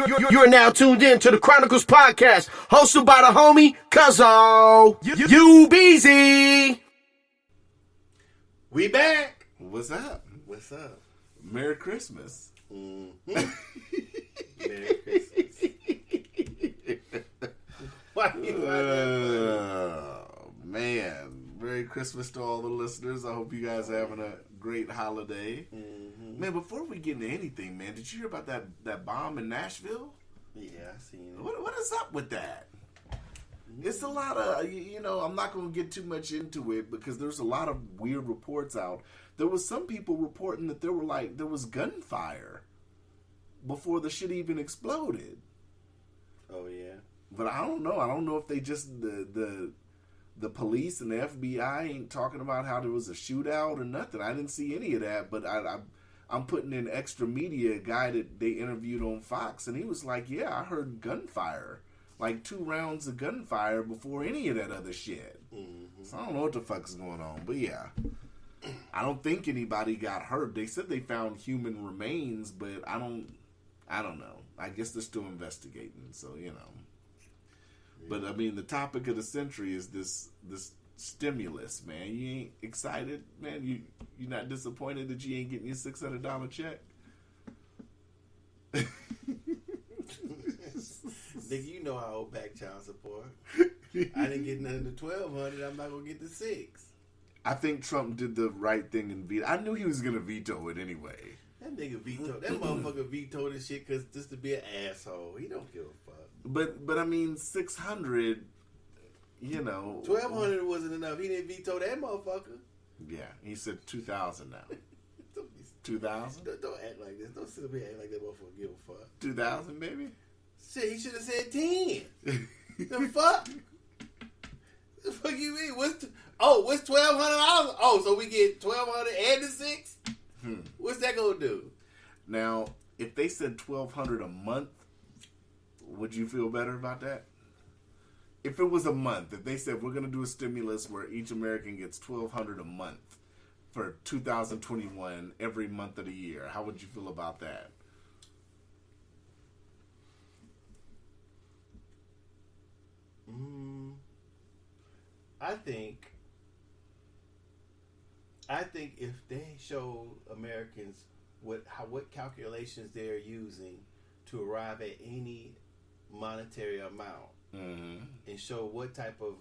You're now tuned in to the Chronicles Podcast, hosted by the homie Cuzzo. UBZ. We back. What's up? What's up? Merry Christmas. Merry Christmas. Why you man. Merry Christmas to all the listeners. I hope you guys are having a great holiday. Mm-hmm. Man, before we get into anything, man, did you hear about that bomb in Nashville? Yeah, I seen it. What is up with that? It's a lot of, I'm not going to get too much into it because there's a lot of weird reports out. There was some people reporting that there was gunfire before the shit even exploded. Oh, yeah. But I don't know. I don't know if they just, the police and the FBI ain't talking about how there was a shootout or nothing. I didn't see any of that, but I'm putting in Extra Media, a guy that they interviewed on Fox, and he was like, yeah, I heard gunfire. Like 2 rounds of gunfire before any of that other shit. Mm-hmm. So I don't know what the fuck is going on. But yeah, I don't think anybody got hurt. They said they found human remains, but I don't know. I guess they're still investigating, so Yeah. But I mean, the topic of the century is this stimulus, man. You ain't excited, man? You not disappointed that you ain't getting your $600 check? Nigga, you know I owe back child support. I didn't get nothing to $1,200. I'm not gonna get the $600. I think Trump did the right thing and veto. I knew he was gonna veto it anyway. That nigga vetoed. That motherfucker vetoed this shit because just to be an asshole. He don't give a fuck. But I mean, 600. 1,200 wasn't enough. He didn't veto that motherfucker. Yeah, he said 2,000 now. 2,000? Don't act like this. Don't sit up here and act like that motherfucker give a fuck. 2,000, baby. Shit, he should have said 10. The fuck? The fuck you mean? What's $1,200? Oh, so we get $1,200 and the 6? What's that gonna do? Now, if they said $1,200 a month, would you feel better about that? If it was a month, if they said we're gonna do a stimulus where each American gets $1,200 a month for 2021 every month of the year, how would you feel about that? I think if they show Americans what calculations they're using to arrive at any monetary amount, and show what type of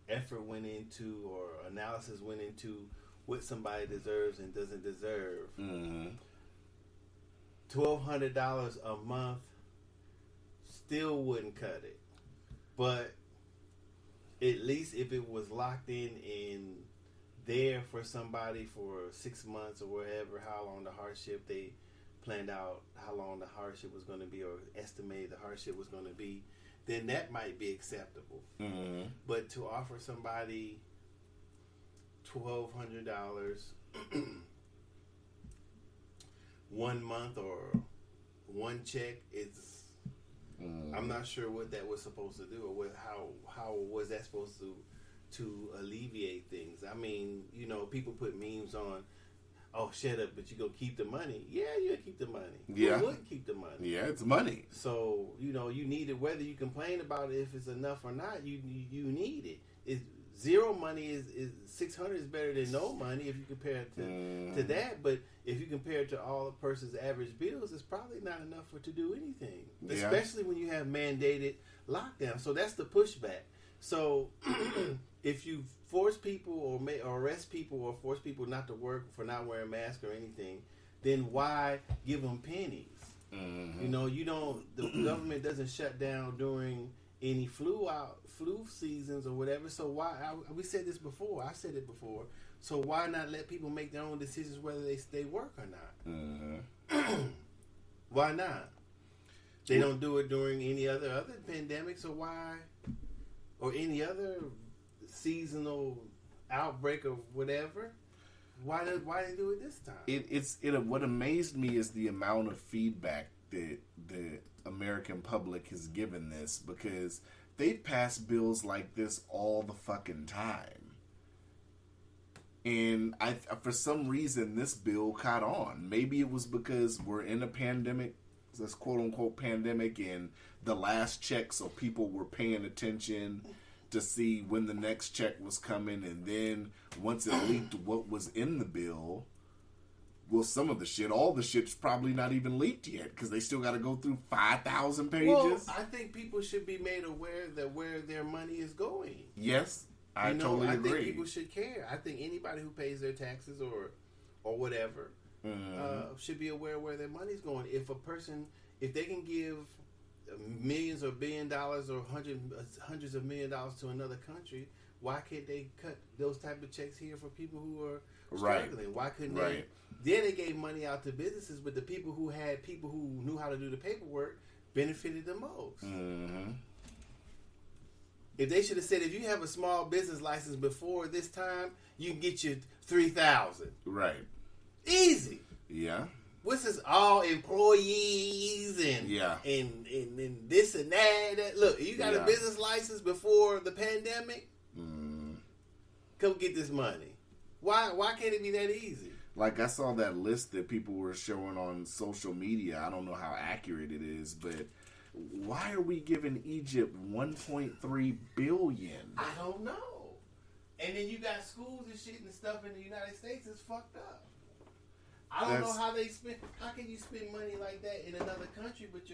effort went into or analysis went into what somebody deserves and doesn't deserve, $1,200 a month still wouldn't cut it. But at least if it was locked in there for somebody for 6 months or whatever, how long the hardship they planned out, how long the hardship was going to be, or estimated the hardship was going to be, then that might be acceptable. But to offer somebody $1,200 1 month or one check, I'm not sure what that was supposed to do, or how was that supposed to alleviate things. I mean, people put memes on, oh, shut up, but you go keep the money. Yeah, you'll keep the money. Yeah. Who wouldn't keep the money? Yeah, it's money. So, you need it, whether you complain about it, if it's enough or not, you need it. Zero money is $600 is better than no money if you compare it to that. But if you compare it to all a person's average bills, it's probably not enough to do anything. Yeah. Especially when you have mandated lockdown. So that's the pushback. So if you force people or arrest people or force people not to work for not wearing masks or anything, then why give them pennies? The government doesn't shut down during any flu seasons or whatever. So why? We said this before. I said it before. So why not let people make their own decisions whether they stay work or not? Why not? They don't do it during any other pandemic. So why? Or any other seasonal outbreak or whatever. Why they do it this time? What amazed me is the amount of feedback that the American public has given this, because they've passed bills like this all the fucking time. And for some reason, this bill caught on. Maybe it was because we're in a pandemic this quote unquote pandemic and the last check, so people were paying attention to see when the next check was coming, and then once it leaked what was in the bill, well, some of the shit, all the shit's probably not even leaked yet because they still got to go through 5,000 pages. Well, I think people should be made aware that where their money is going. Yes, I totally agree. I think people should care. I think anybody who pays their taxes or whatever should be aware where their money's going. If they can give millions or $1 billion or hundreds of $1 million to another country, why can't they cut those type of checks here for people who are struggling? Why couldn't they? Then they gave money out to businesses, but the people who knew how to do the paperwork benefited the most. Mm-hmm. If they should have said, if you have a small business license before this time, you can get your $3,000. Right. Easy. Yeah. What's this? All employees and this and that. Look, you got a business license before the pandemic. Come get this money. Why can't it be that easy? Like, I saw that list that people were showing on social media. I don't know how accurate it is, but why are we giving Egypt $1.3 billion? I don't know. And then you got schools and shit and stuff in the United States that's fucked up. I don't know how they spend. How can you spend money like that in another country, but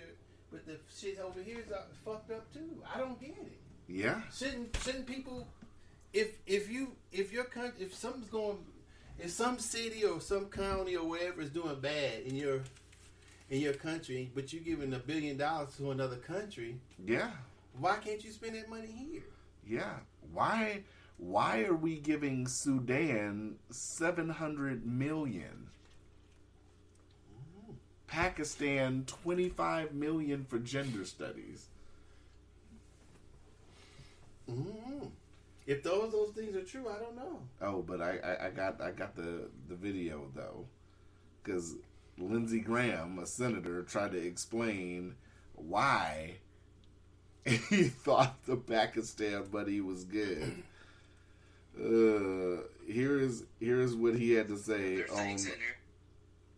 the shit over here is fucked up too? I don't get it. Yeah. Shouldn't people, if something's going, if some city or some county or wherever is doing bad in your country, but you're giving $1 billion to another country, yeah, why can't you spend that money here? Yeah. Why are we giving Sudan $700 million? Pakistan $25 million for gender studies. Mm-hmm. If those things are true, I don't know. Oh, but I got the video though, because Lindsey Graham, a senator, tried to explain why he thought the Pakistan money was good. Here's what he had to say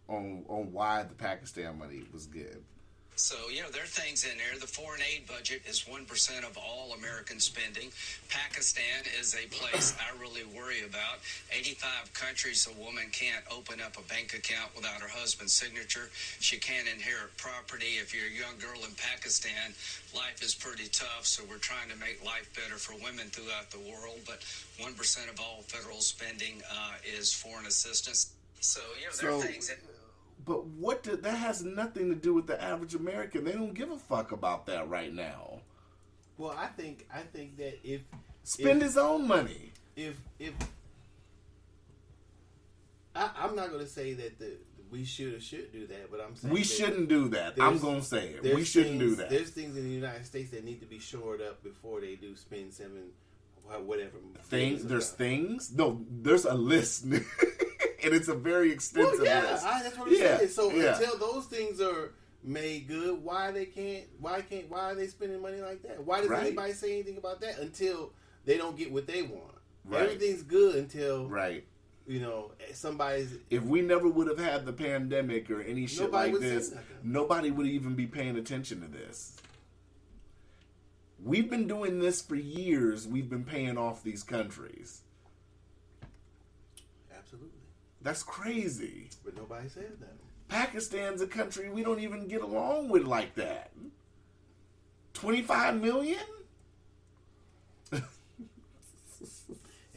on why the Pakistan money was good. So, there are things in there. The foreign aid budget is 1% of all American spending. Pakistan is a place I really worry about. 85 countries, a woman can't open up a bank account without her husband's signature. She can't inherit property. If you're a young girl in Pakistan, life is pretty tough, so we're trying to make life better for women throughout the world. But 1% of all federal spending is foreign assistance. So, there are things that... But that has nothing to do with the average American. They don't give a fuck about that right now. Well, I think that if his own money. I'm not going to say that we should or should do that, but I'm saying we shouldn't do that. I'm going to say it. We shouldn't do that. There's things in the United States that need to be shored up before they do spend whatever. There's things? No, there's a list. And it's a very extensive list. That's what I'm saying. So until those things are made good, why are they spending money like that? Why does anybody say anything about that until they don't get what they want? Right. Everything's good until somebody's. If we never would have had the pandemic or any shit like this, nobody would even be paying attention to this. We've been doing this for years. We've been paying off these countries. Absolutely. That's crazy. But nobody says that. Pakistan's a country we don't even get along with like that. 25 million? And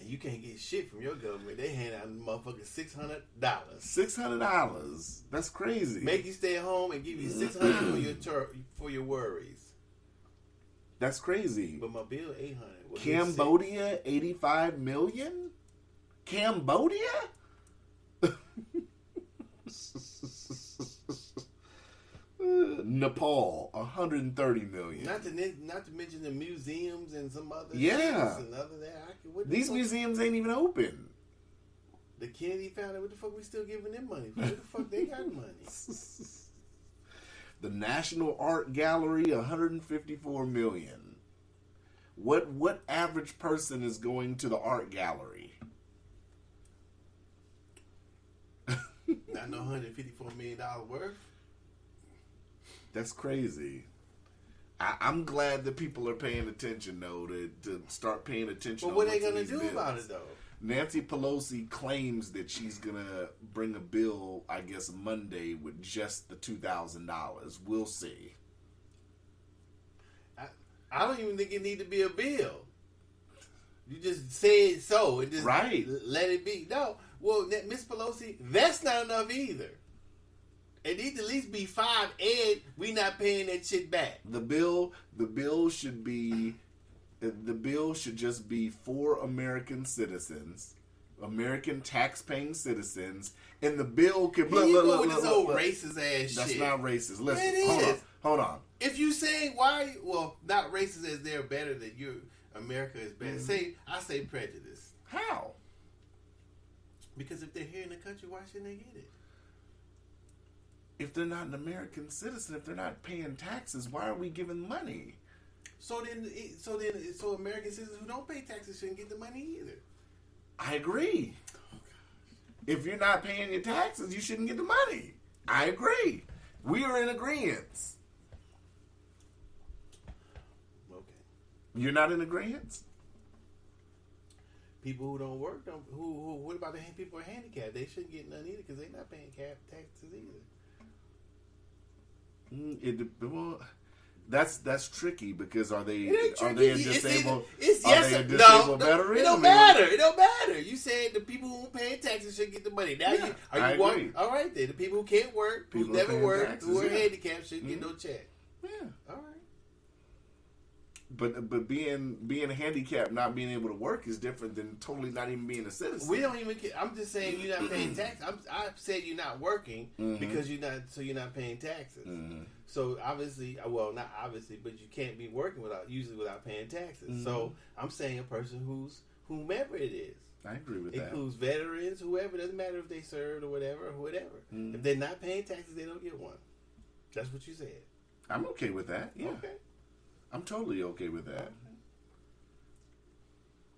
you can't get shit from your government. They hand out motherfucking $600. $600. That's crazy. Make you stay at home and give you $600 for your worries. That's crazy. But my bill $800. Cambodia, 85 million? Cambodia? Nepal, 130 million. Not to mention the museums and some other yeah. And other that. These museums ain't even open. The Kennedy Foundation, what the fuck we still giving them money for? Where the fuck they got money? The National Art Gallery, 154 million. What average person is going to the art gallery? Not no $154 million worth. That's crazy. I'm glad that people are paying attention, though, to start paying attention. But what on are they what's in going to these do about bills. it, though? Nancy Pelosi claims that she's going to bring a bill, I guess, Monday with just the $2,000. We'll see. I don't even think it need to be a bill. You just say it so and just Right. let it be. No, well, Miss Pelosi, that's not enough either. It needs to at least be 5, and we not paying that shit back. The bill should just be for American citizens, American tax-paying citizens, and the bill can. Here you go with this old racist ass That's shit. not racist. Listen, It is. hold on. If you say why, well, not racist as they're better than you, America is better. I say prejudice. How? Because if they're here in the country, why shouldn't they get it? If they're not an American citizen, if they're not paying taxes, why are we giving money? So American citizens who don't pay taxes shouldn't get the money either. I agree. If you're not paying your taxes, you shouldn't get the money. I agree. We are in agreement. Okay. You're not in agreement? People who don't work, what about the people who are handicapped? They shouldn't get none either because they're not paying taxes either. Well, that's tricky because are they It ain't a tricky. disabled It's are yes they a or disabled no. veteran? It don't I mean, matter. It don't matter. You said the people who pay taxes should get the money. Now Yeah, I you agree. all right then. The people who can't work, who People never paying work, taxes, who are yeah. handicapped shouldn't get no check. Yeah. All right. But being handicapped, not being able to work is different than totally not even being a citizen. We don't even. I'm just saying you're not paying taxes. I said you're not working because you're not paying taxes. So obviously, well, not obviously, but you can't be working without paying taxes. So I'm saying a person whomever it is. I agree with It that. includes veterans, whoever. Doesn't matter if they served or whatever. If they're not paying taxes, they don't get one. That's what you said. I'm okay with that. Yeah. Okay. I'm totally okay with that.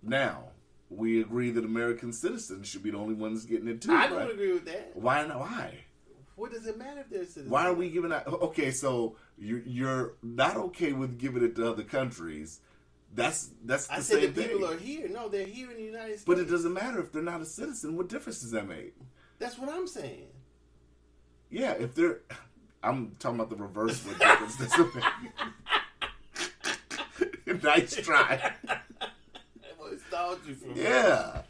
Now, we agree that American citizens should be the only ones getting it too. I don't right? agree with that. Why not? Why? What does it matter if they're citizens? Why are we giving that? Okay, so you're not okay with giving it to other countries. That's the I same said the thing. people are here. No, they're here in the United States. But it doesn't matter if they're not a citizen. What difference does that make? That's what I'm saying. Yeah, if they're... I'm talking about the reverse. What difference does it make? Nice try. What stalled you from? Yeah.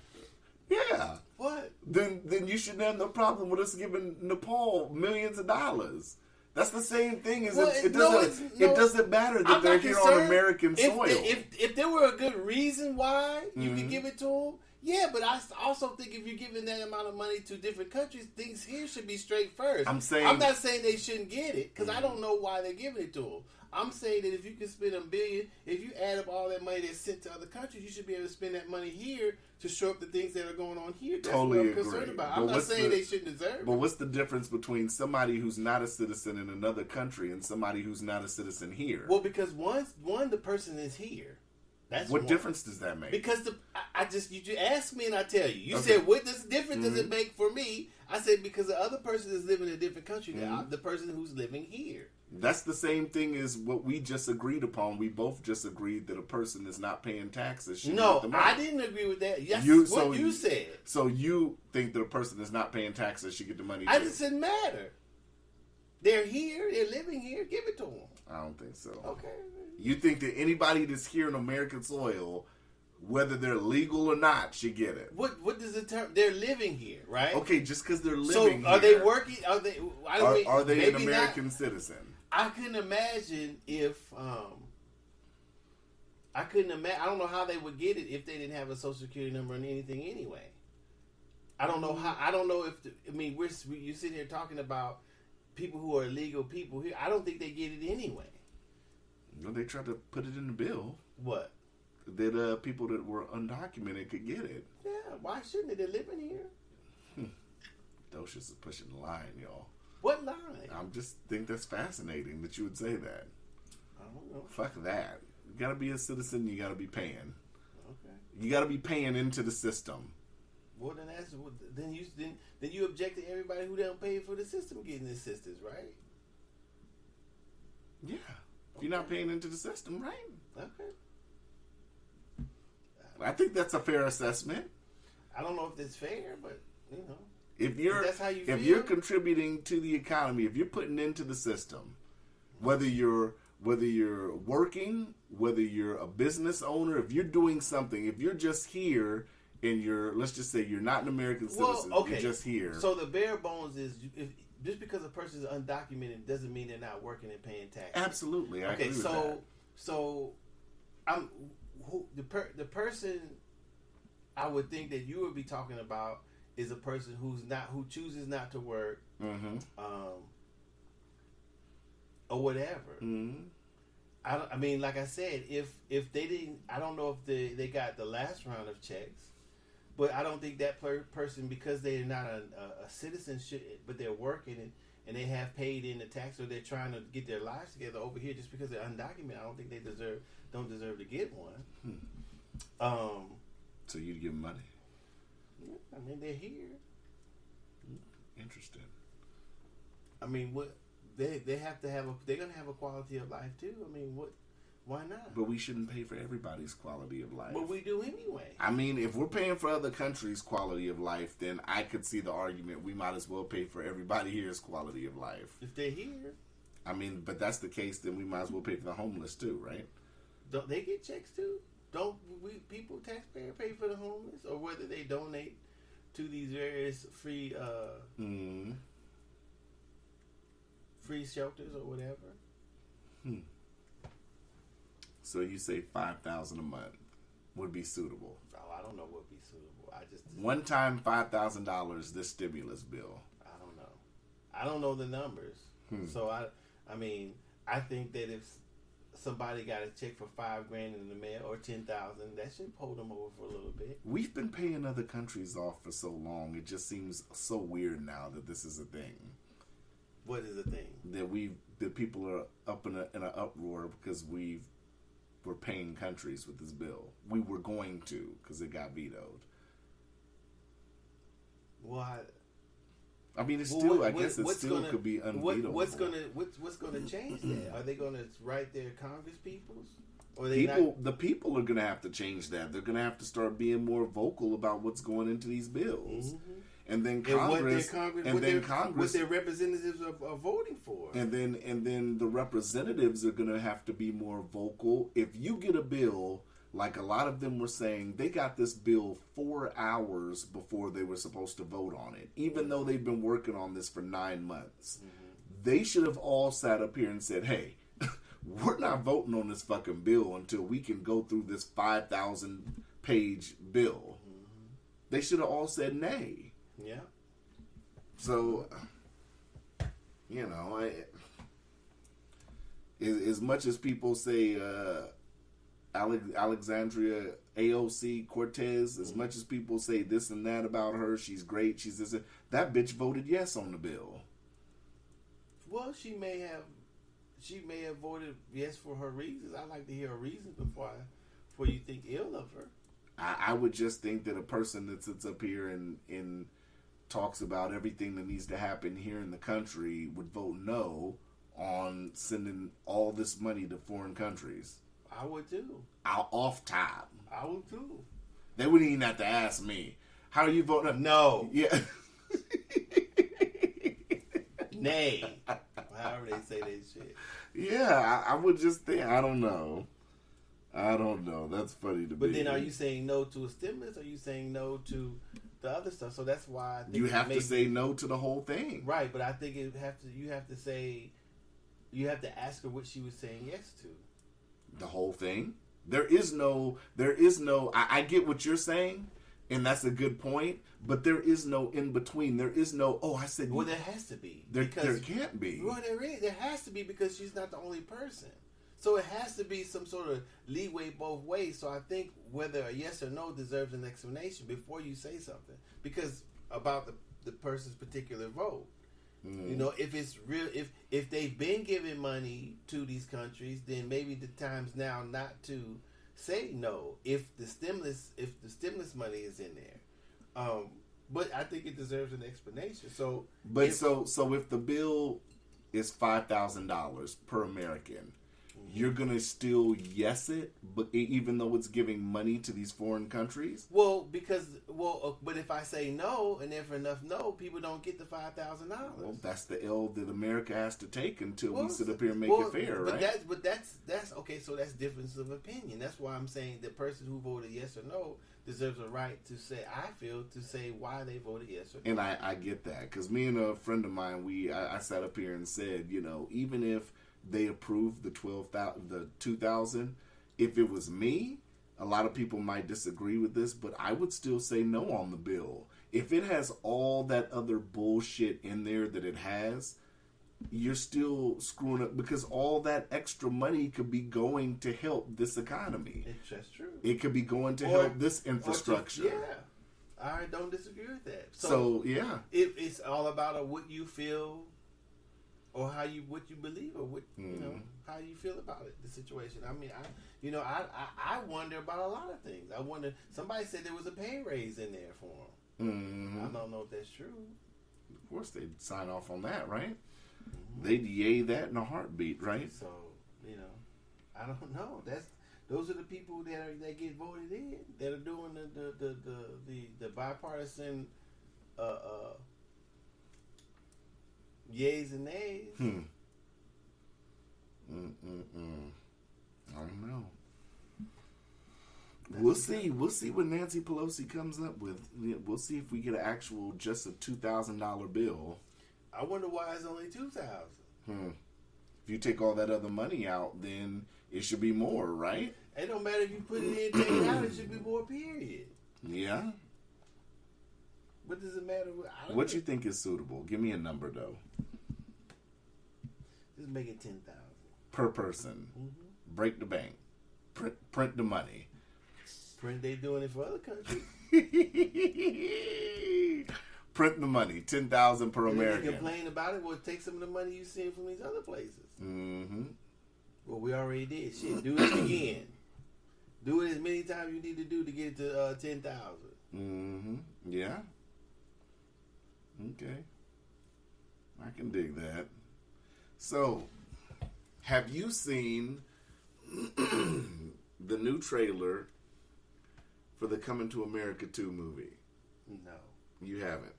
What? Then you shouldn't have no problem with us giving Nepal millions of dollars. That's the same thing as Well, it no, doesn't. no, it doesn't matter that I'm they're not here on concerned. American soil. If there were a good reason why you could give it to them, yeah. But I also think if you're giving that amount of money to different countries, things here should be straight first. I'm not saying they shouldn't get it because I don't know why they're giving it to them. I'm saying that if you can spend $1 billion, if you add up all that money that's sent to other countries, you should be able to spend that money here to show up the things that are going on here. That's Totally what I'm agree. concerned about. But I'm not what's saying the- they shouldn't deserve But it. what's the difference between somebody who's not a citizen in another country and somebody who's not a citizen here? Well, because the person is here. That's What one. difference does that make? Because you ask me and I tell you. You Okay. said what difference does it make for me? I said because the other person is living in a different country than the person who's living here. That's the same thing as what we just agreed upon. We both just agreed that a person is not paying taxes should No, get the money. I didn't agree with that. That's You- what so you you- said. So you think that a person that's not paying taxes should get the money I too? just didn't matter. They're here. They're living here. Give it to them. I don't think so. Okay. You think that anybody that's here on American soil, whether they're legal or not, should get it? What does the term? They're living here, right? Okay, just because they're So living are here, they working? Are they? Are they an maybe American not. citizen? I couldn't imagine if I couldn't imagine. I don't know how they would get it if they didn't have a social security number and anything anyway. I don't know how. I don't know if. You're sitting here talking about people who are illegal people here. I don't think they get it anyway. No, they tried to put it in the bill What? that people that were undocumented could get it. Yeah. Why shouldn't they? They're living here. Those is pushing the line, y'all. What line? I just think that's fascinating that you would say that. I don't know. Fuck that. You gotta be a citizen. You gotta be paying. Okay. You gotta be paying into the system. Well, then you object to everybody who don't pay for the system getting assistance, right? Yeah. If you're not paying into the system, right? Okay. I think that's a fair assessment. I don't know if that's fair, but you know, If you're that's how you if feel? you're contributing to the economy, if you're putting into the system, whether you're working, whether you're a business owner, if you're doing something, if you're just here and let's just say you're not an American citizen, you're just here. So the bare bones is just because a person is undocumented doesn't mean they're not working and paying taxes. Absolutely, I agree with that. So the person I would think that you would be talking about is a person who chooses not to work, or whatever. Mm-hmm. I mean, like I said, if they didn't, I don't know if they got the last round of checks, but I don't think that person, because they're not a citizen, but they're working and they have paid in the tax, or they're trying to get their lives together over here, just because they're undocumented, I don't think they don't deserve to get one. So you'd give them money. I mean, they're here. Interesting. I mean, what they have to have they're gonna have a quality of life too. I mean, why not? But we shouldn't pay for everybody's quality of life. But we do anyway. I mean, if we're paying for other countries' quality of life, then I could see the argument we might as well pay for everybody here's quality of life. If they're here, I mean, but that's the case, then we might as well pay for the homeless too, right? don't they get checks too? Don't we taxpayer pay for the homeless, or whether they donate to these various free free shelters or whatever? So you say $5,000 a month would be suitable. Oh, I don't know what would be suitable. I just One time $5,000 this stimulus bill. I don't know. I don't know the numbers. So I mean, I think that if somebody got a check for $5,000 in the mail or $10,000, that should hold them over for a little bit. We've been paying other countries off for so long. It just seems so weird now that this is a thing. What is the thing? That people are up in an uproar because we're paying countries with this bill. We were going to, because it got vetoed. Well, I mean, it's well, still. what- I guess it what's still gonna- could be unvetable. What's gonna change that? Are they gonna write their Congress peoples? Or The people are gonna have to change that. They're gonna have to start being more vocal about what's going into these bills, and then Congress, what their representatives are voting for. and then the representatives are gonna have to be more vocal. If you get a bill, like a lot of them were saying, they got this bill 4 hours before they were supposed to vote on it, even though they've been working on this for 9 months. They should have all sat up here and said, hey, we're not voting on this fucking bill until we can go through this 5,000 page bill. They should have all said nay. Yeah. So, you know, as much as people say Alexandria AOC Cortez, as much as people say this and that about her, she's great, she's this, that bitch voted yes on the bill. Well, she may have voted yes for her reasons. I'd like to hear her reasons before you think ill of her. I would just think that a person that sits up here and talks about everything that needs to happen here in the country would vote no on sending all this money to foreign countries. I would too. Off top. I would too. They wouldn't even have to ask me. How are you voting? No. Yeah. Nay. However they say that shit. Yeah, I would just think. I don't know. That's funny to me. But then, are you saying no to a stimulus? Or are you saying no to the other stuff? So that's why I think you have to say no to the whole thing, right? But I think you have to ask her what she was saying yes to. the whole thing. There is no. I get what you're saying, and that's a good point. But there is no in between. There is no. Oh, I said. Well, there has to be. There can't be. Well, there is. There has to be because she's not the only person. So it has to be some sort of leeway both ways. So I think whether a yes or no deserves an explanation before you say something, because about the person's particular vote. You know, if it's real, if they've been giving money to these countries, then maybe the time's now not to say no. If the stimulus money is in there, but I think it deserves an explanation. So, But so if the bill is $5,000 per American, you're gonna still yes it, but even though it's giving money to these foreign countries? Well, but if I say no, and if enough no, people don't get the $5,000. Well, that's the L that America has to take until we sit up here and make it fair, right? That's okay. So that's difference of opinion. That's why I'm saying the person who voted yes or no deserves a right to say, I feel, to say why they voted yes or no. And I get that, because me and a friend of mine, I sat up here and said, even if they approved the 2,000, if it was me, a lot of people might disagree with this, but I would still say no on the bill. If it has all that other bullshit in there that it has, you're still screwing up, because all that extra money could be going to help this economy. That's true. It could be going to help this infrastructure. I don't disagree with that. So yeah, it's all about what you feel, or what you believe, or what how you feel about it, the situation. I mean, I wonder about a lot of things. I wonder. Somebody said there was a pay raise in there for them. Mm-hmm. I don't know if that's true. Of course, they'd sign off on that, right? Mm-hmm. They'd yay that in a heartbeat, right? So I don't know. Those are the people that get voted in, that are doing the bipartisan yays and nays. I don't know. We'll see. We'll see what Nancy Pelosi comes up with. We'll see if we get an actual just a $2,000 bill. I wonder why it's only $2,000. If you take all that other money out, then it should be more, right? It don't matter if you put it in, take it out. It should be more. Period. Yeah. What does it matter? What you think is suitable? Give me a number, though. Just make it $10,000 per person. Mm-hmm. Break the bank. Print the money. Print. They doing it for other countries. Print the money. $10,000 per American. You complain about it. Well, take some of the money you send from these other places. Mm-hmm. Well, we already did. Shit, do it again. Do it as many times you need to do to get it to 10,000. Mm-hmm. Yeah. Okay. I can dig that. So, have you seen the new trailer for the Coming to America 2 movie? No. You haven't?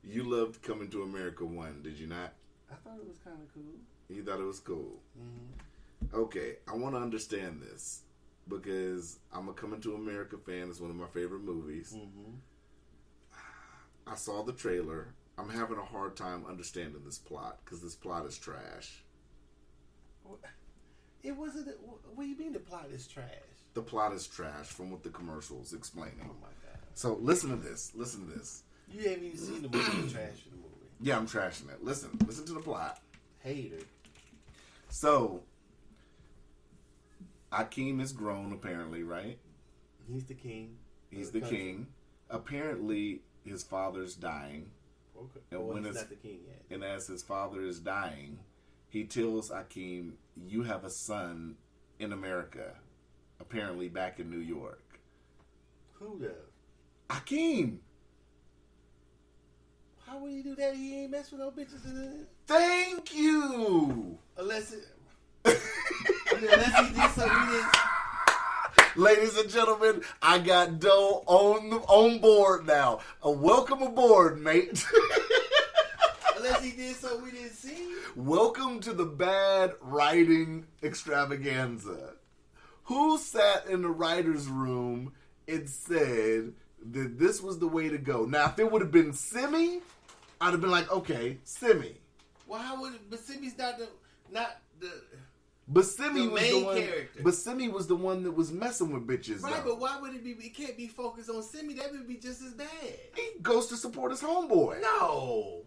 You loved Coming to America 1, did you not? I thought it was kind of cool. You thought it was cool? Mm-hmm. Okay, I want to understand this, because I'm a Coming to America fan. It's one of my favorite movies. Mm-hmm. I saw the trailer. I'm having a hard time understanding this plot, because this plot is trash. It wasn't. What do you mean the plot is trash? The plot is trash from what the commercial's explaining. Oh my god! So listen to this. Listen to this. You haven't even seen the movie. You trash the movie. Yeah, I'm trashing it. Listen to the plot. Hater. So Akeem is grown, apparently, right? He's the king. He's the king. Apparently, his father's dying. Okay. And well, he's not the king yet. And as his father is dying, he tells Akeem, "You have a son in America, apparently back in New York." Who does? Akeem. How would he do that? He ain't mess with no bitches. Thank you. Unless he did something. He didn't. Ladies and gentlemen, I got Doe on board now. Welcome aboard, mate. Unless he did something we didn't see. Welcome to the bad writing extravaganza. Who sat in the writer's room and said that this was the way to go? Now, if it would have been Simi, I'd have been like, okay, Simi. Well, how would it? But Simi's not the. But Simi was main the one. character. But Simi was the one that was messing with bitches. Right, though. but why would it be? It can't be focused on Simi. That would be just as bad. He goes to support his homeboy. No.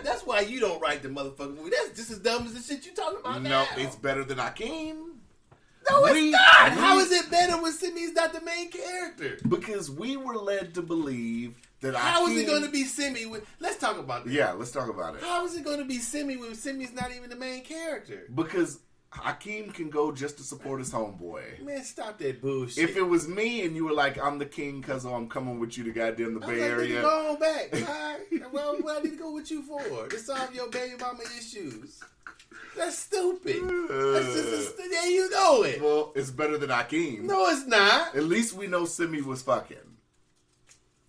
That's why you don't write the motherfucking movie. That's just as dumb as the shit you talking about now. No, it's better than Akeem. No, it's not. How is it better when Simi's not the main character? Because we were led to believe that How Akeem... is it going to be Simi? Let's talk about that. Yeah, let's talk about it. How is it going to be Simi when Simi's not even the main character? Because Hakeem can go just to support his homeboy. Man, stop that bullshit. If it was me and you were like, I'm the king because I'm coming with you to goddamn the Bay Area. Go on back. All right. Well, what I need to go with you for? To solve your baby mama issues. That's stupid. That's just yeah, you know it. Well, it's better than Hakeem. No, it's not. At least we know Simi was fucking.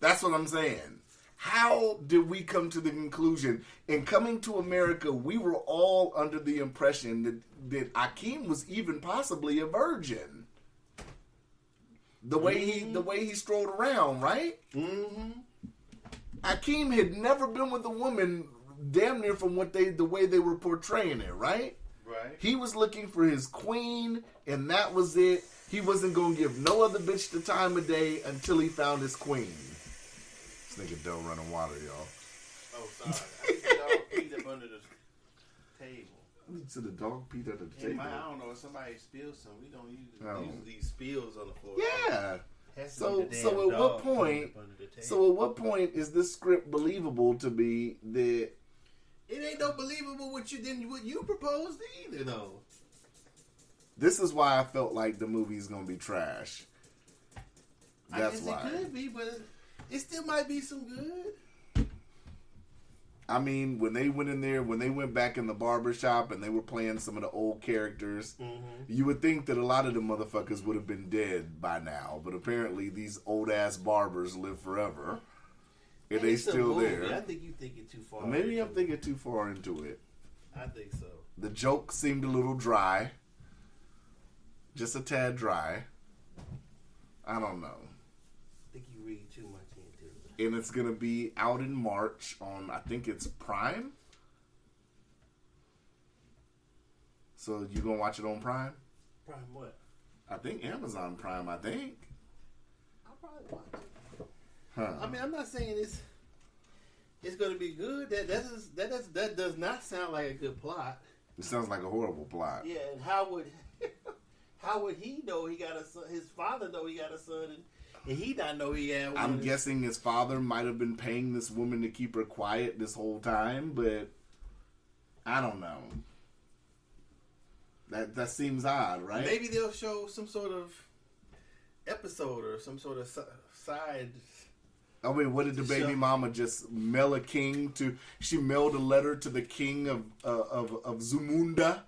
That's what I'm saying. How did we come to the conclusion? In Coming to America, we were all under the impression that Hakeem was even possibly a virgin. The way he strolled around, right? Mm-hmm. Hakeem had never been with a woman, damn near from the way they were portraying it, right? Right. He was looking for his queen, and that was it. He wasn't gonna give no other bitch the time of day until he found his queen. This nigga don't running water, y'all. Oh, sorry. I think the dog peed up under the table. So the dog peed under the Hey, table. I don't know if somebody spilled some. We don't use these spills on the floor. Yeah. Has to So be the damn at what dog point? peed up under the table. So at what point is this script believable to be that? It ain't no believable what you proposed either, though. This is why I felt like the movie's gonna be trash. That's I guess why. it could be, but it still might be some good. I mean, when they went back in the barbershop and they were playing some of the old characters, you would think that a lot of the motherfuckers would have been dead by now. But apparently these old ass barbers live forever. And they It's a still movie. there. I think you're thinking too far. Maybe I'm into it. thinking too far into it. I think so. The joke seemed a little dry. Just a tad dry. I don't know. I think you read too much into it. And it's going to be out in March on, I think it's Prime. So you going to watch it on Prime? Prime what? I think Amazon Prime, I think. I'll probably watch it. Huh. I mean, I'm not saying it's going to be good. That does not sound like a good plot. It sounds like a horrible plot. Yeah, and how would he know he got a son? His father know he got a son, and he not know he had one. I'm guessing his father might have been paying this woman to keep her quiet this whole time, but I don't know. That seems odd, right? Maybe they'll show some sort of episode or some sort of side. I mean, what did the baby mama just mail a king to? She mailed a letter to the king of Zamunda,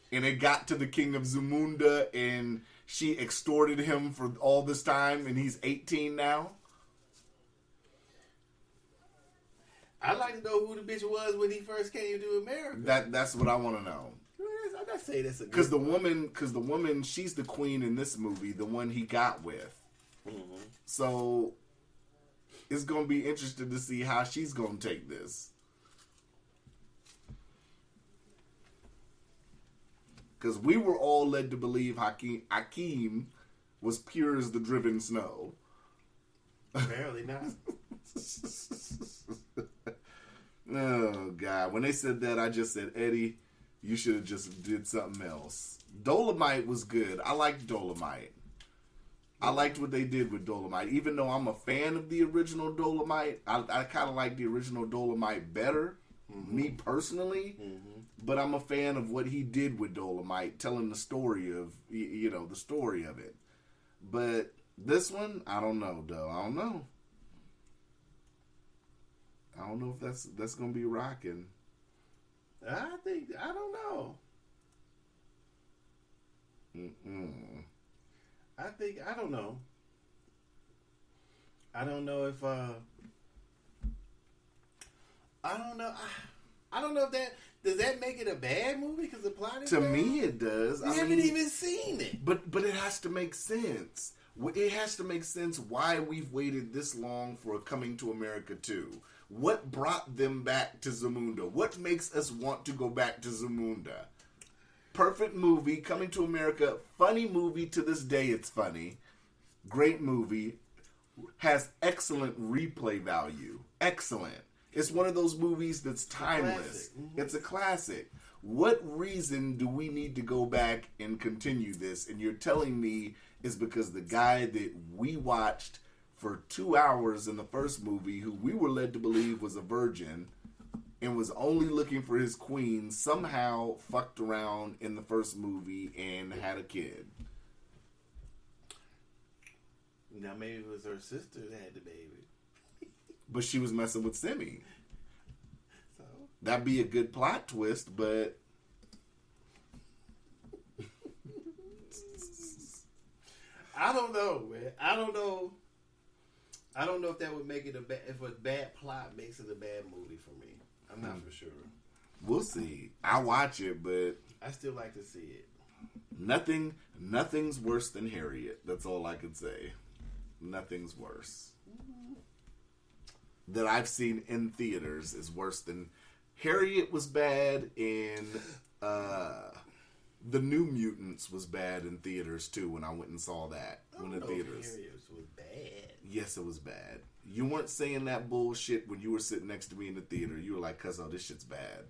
and it got to the king of Zamunda, and she extorted him for all this time, and he's 18 now. I'd like to know who the bitch was when he first came to America. That's what I want to know. I'm not saying that's a good Because the woman, she's the queen in this movie, the one he got with. Mm-hmm. So it's gonna be interesting to see how she's gonna take this. Because we were all led to believe Hakeem was pure as the driven snow. Apparently not. Oh, God. When they said that, I just said, Eddie, you should have just did something else. Dolomite was good. I liked Dolomite. I liked what they did with Dolomite. Even though I'm a fan of the original Dolomite, I kind of like the original Dolomite better, me personally. But I'm a fan of what he did with Dolomite, telling the story of, the story of it. But this one, I don't know, though. I don't know. I don't know if that's going to be rocking. I don't know. I don't know. I don't know if I don't know. I don't know if does that make it a bad movie because the plot is To bad? me, it does. We haven't even seen it. But it has to make sense. It has to make sense why we've waited this long for Coming to America 2. What brought them back to Zamunda? What makes us want to go back to Zamunda? Perfect movie, Coming to America, funny movie to this day. It's funny. Great movie. Has excellent replay value. Excellent. It's one of those movies that's timeless. It's a classic. What reason do we need to go back and continue this? And you're telling me it's because the guy that we watched for 2 hours in the first movie, who we were led to believe was a virgin, and was only looking for his queen somehow fucked around in the first movie and had a kid. Now maybe it was her sister that had the baby. But she was messing with Simi. So That'd be a good plot twist, but I don't know, man. I don't know if that would make it a bad. If a bad plot makes it a bad movie for me, I'm not for sure. we'll see. I'll watch it, but I still like to see it. nothing's worse than Harriet. That's all I can say. Nothing's worse. That I've seen in theaters is worse than Harriet was bad in The New Mutants was bad in theaters too when I went and saw that in the theaters. Harriet was bad. Yes, it was bad. You weren't saying that bullshit when you were sitting next to me in the theater. You were like, "Cuzzo, this shit's bad."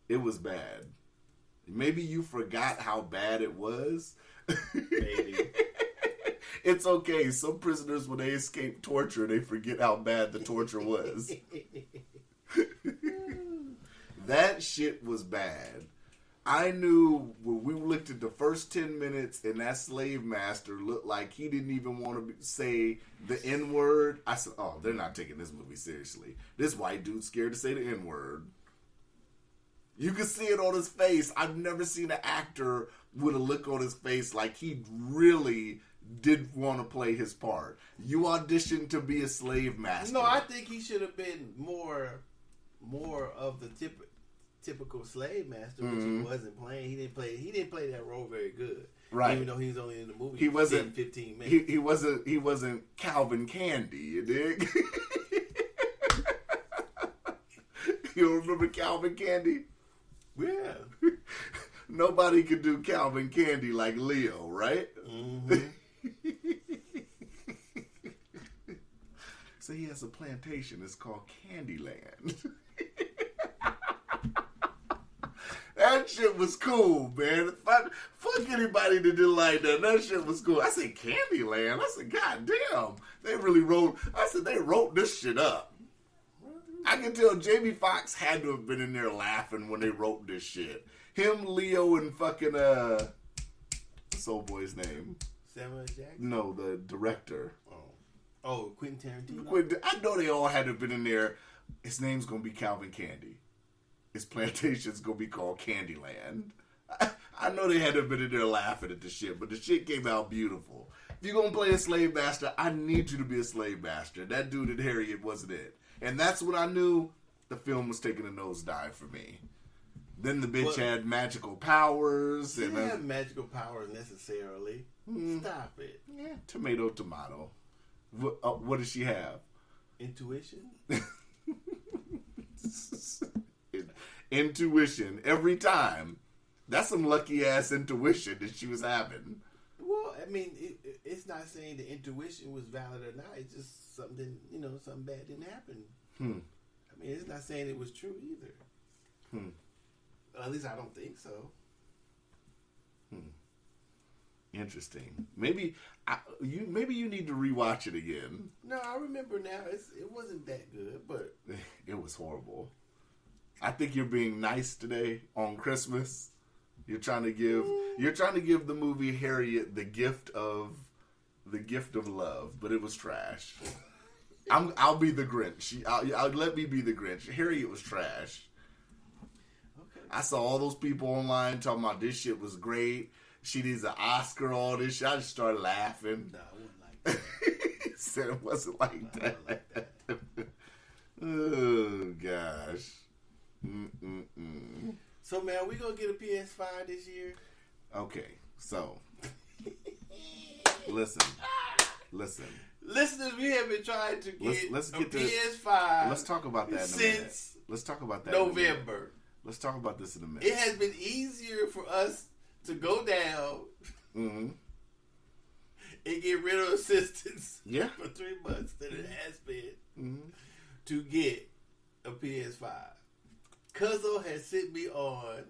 It was bad. Maybe you forgot how bad it was. Maybe. It's okay. Some prisoners, when they escape torture, they forget how bad the torture was. That shit was bad. I knew when we looked at the first 10 minutes and that slave master looked like he didn't even want to say the N-word. I said, oh, they're not taking this movie seriously. This white dude's scared to say the N-word. You could see it on his face. I've never seen an actor with a look on his face like he really did want to play his part. You auditioned to be a slave master. No, I think he should have been more of the typical slave master, which he wasn't playing. He didn't play that role very good. Right. Even though he was only in the movie He wasn't 15 minutes. He wasn't Calvin Candy, you dig? You remember Calvin Candy? Yeah. Nobody could do Calvin Candy like Leo, right? Mm-hmm. So he has a plantation. It's called Candyland. That shit was cool, man. Fuck anybody that didn't like that. That shit was cool. I said Candyland. I said, God damn. They wrote this shit up. I can tell Jamie Foxx had to have been in there laughing when they wrote this shit. Him, Leo, and fucking, what's old boy's name? Samuel Jackson? No, the director. Oh, Quentin Tarantino? I know they all had to have been in there. His name's going to be Calvin Candy. His plantation's going to be called Candyland. I know they had to have been in there laughing at the shit, but the shit came out beautiful. If you're going to play a slave master, I need you to be a slave master. That dude in Harriet wasn't it. And that's when I knew the film was taking a nosedive for me. Then the bitch had magical powers. She didn't have magical powers necessarily. Stop it. Yeah, tomato. What does she have? Intuition? Intuition. Every time. That's some lucky ass intuition that she was having. Well, I mean, it's not saying the intuition was valid or not. It's just something bad didn't happen. I mean, it's not saying it was true either. At least I don't think so. Interesting. Maybe you need to rewatch it again. No, I remember now. It wasn't that good, but It was horrible. I think you're being nice today on Christmas. You're trying to give the movie Harriet the gift of love, but it was trash. I'll be the Grinch. I'll let me be the Grinch. Harriet was trash. okay. I saw all those people online talking about this shit was great. She needs an Oscar, all this shit. I just started laughing. No, I wouldn't like that. He said it wasn't like I that. wouldn't like that. Oh, gosh. Mm-mm-mm. So, man, we gonna get a PS5 this year? Okay, so listen. Listeners, we have been trying to get Let's a get to PS5 Let's talk about that in a minute. since Let's talk about that in a minute. November. Let's talk about this in a minute. It has been easier for us to go down Mm-hmm. and get rid of assistance Yeah. for 3 months than it has been Mm-hmm. to get a PS5. Cuzzo has sent me on,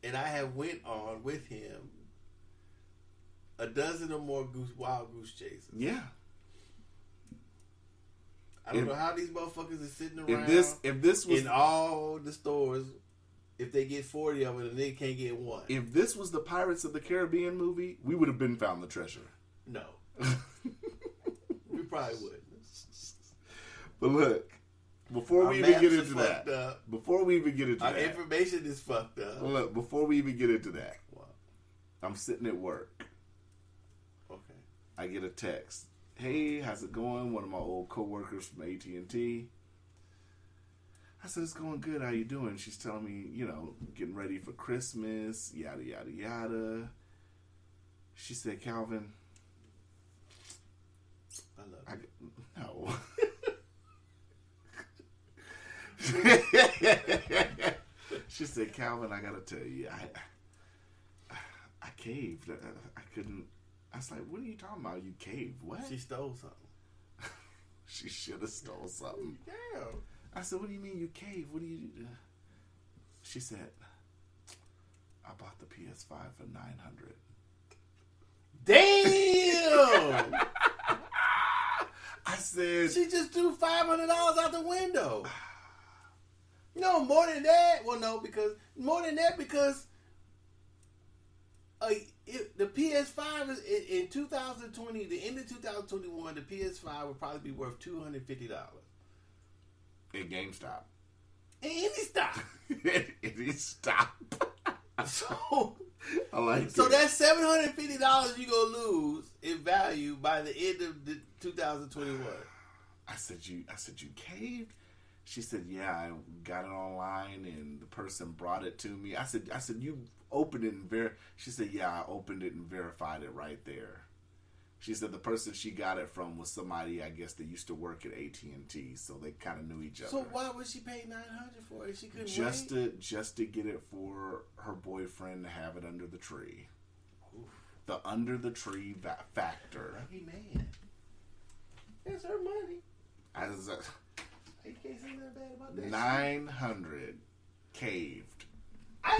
and I have went on with him a dozen or more wild goose chases. Yeah. I don't know how these motherfuckers are sitting around. If this was in all the stores, if they get 40 of it and they can't get one. If this was the Pirates of the Caribbean movie, we would have been found the treasure. No. We probably wouldn't. But look, before Our we even maps get is into fucked that, up. before we even get into Our that, information is fucked up. look, before we even get into that, Wow. I'm sitting at work. Okay. I get a text. Hey, how's it going? One of my old coworkers from AT&T. I said, it's going good. How you doing? She's telling me, getting ready for Christmas, yada, yada, yada. She said, Calvin, I love I, it. no. She said, Calvin, I gotta tell you, I caved. I couldn't. I was like, what are you talking about? You caved? What? She stole something. She should have stole something. Damn. I said, what do you mean you caved? What do you do? She said, I bought the PS5 for $900. Damn! I said, She just threw $500 out the window. No, more than that. Well, no, because the PS5 is in 2020. The end of 2021, the PS5 would probably be worth $250 at GameStop. in any stock. Any stop. So, I like so it. that's $750 you gonna lose in value by the end of 2021. I said you caved. She said, yeah, I got it online and the person brought it to me. I said you opened it and she said, yeah, I opened it and verified it right there. She said the person she got it from was somebody, I guess, that used to work at AT&T, so they kind of knew each other. So why would she pay $900 for it? She couldn't just to get it for her boyfriend to have it under the tree. Oof. The under the tree factor. Lucky man. It's her money. As You can't say nothing bad about that. 900 caved.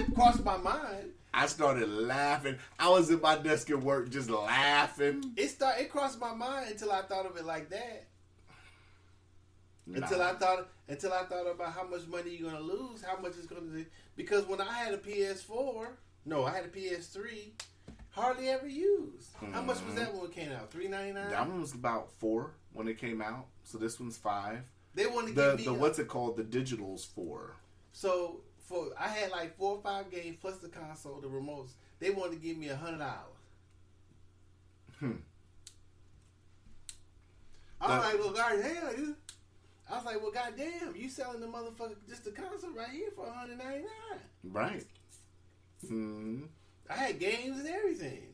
It crossed my mind. I started laughing. I was at my desk at work just laughing. It crossed my mind until I thought of it like that. Nah. Until I thought about how much money you're gonna lose, how much it's gonna do. Because when I had a PS4, I had a PS3, hardly ever used. How much was that when it came out? $3.99. That one was about $4 when it came out. So this one's $5. They want to give me what's it called? The digital's $4. So I had like 4 or 5 games plus the console, the remotes. They wanted to give me $100. I was like, well, goddamn. I was like, well, goddamn, you selling the motherfucker just the console right here for $199. Right. I had games and everything.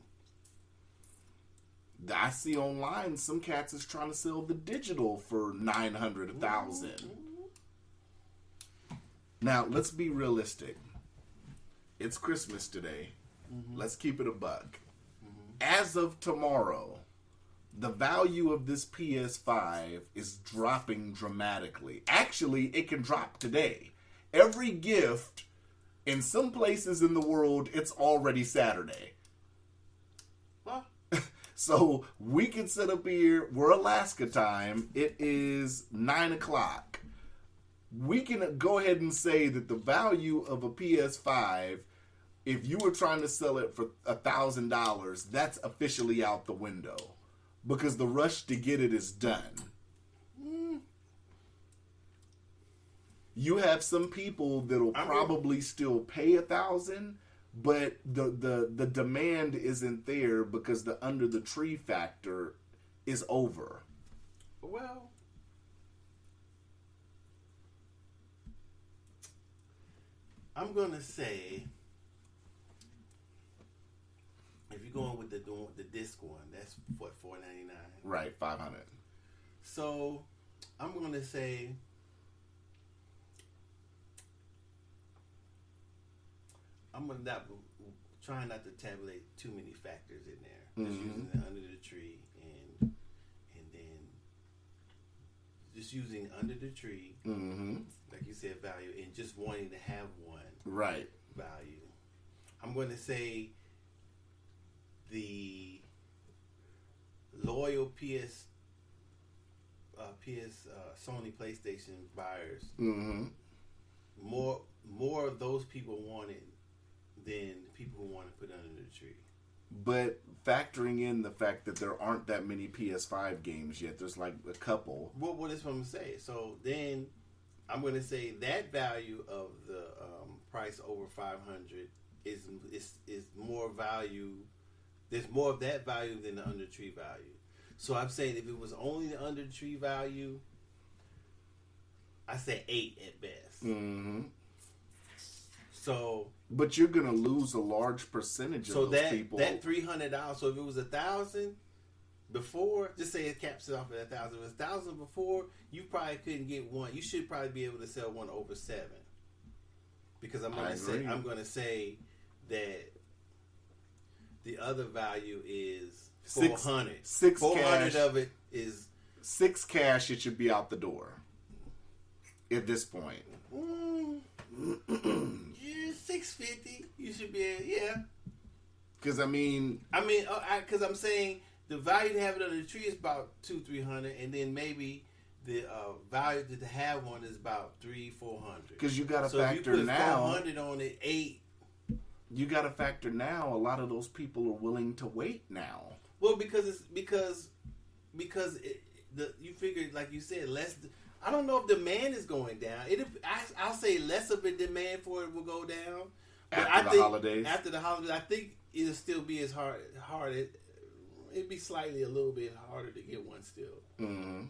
I see online some cats is trying to sell the digital for $900, $1,000. Now, let's be realistic. It's Christmas today. Let's keep it a buck. As of tomorrow, the value of this PS5 is dropping dramatically. Actually, it can drop today. Every gift, in some places in the world, it's already Saturday. Well, So we can sit up here. We're Alaska time. It is 9 o'clock. We can go ahead and say that the value of a PS5, if you were trying to sell it for $1,000, that's officially out the window because the rush to get it is done. You have some people that'll probably still pay $1,000. But the demand isn't there because the under the tree factor is over. well, I'm gonna say if you're going with the disc one, that's what $4.99. Right, 500. So I'm gonna say I'm gonna try not to tabulate too many factors in there. Just using the under the tree and then just using under the tree, like you said, value, and just wanting to have one Right. value. I'm going to say the loyal PS Sony PlayStation buyers, Mm-hmm. more of those people want it than people who want to put it under the tree. But factoring in the fact that there aren't that many PS5 games yet, there's like a couple. What is what I'm gonna say? So then I'm gonna say that value of the price over 500 is more value. There's more of that value than the under tree value. So I'm saying if it was only the under tree value, I say 8 at best. Mm-hmm. So, but you're gonna lose a large percentage of those people. that $300. So if it was 1,000 before, just say it caps it off at 1,000. If it was 1,000 before, you probably couldn't get one. You should probably be able to sell one over 7. Because I'm gonna say that the other value is 400. 400 cash. of it is 6 cash. It should be out the door at this point. Yeah, 650. You should be Because because I'm saying the value to have it under the tree is about 200-300, and then maybe the value to have one is about 300-400. Because you got to so factor if you put now. 400 on it, 8. You got to factor now. A lot of those people are willing to wait now. Well, because you figure, like you said, less. I don't know if demand is going down. I'll say less of a demand for it will go down. But After the holidays, I think it'll still be as hard. It'd be slightly a little bit harder to get one still. Mm-hmm.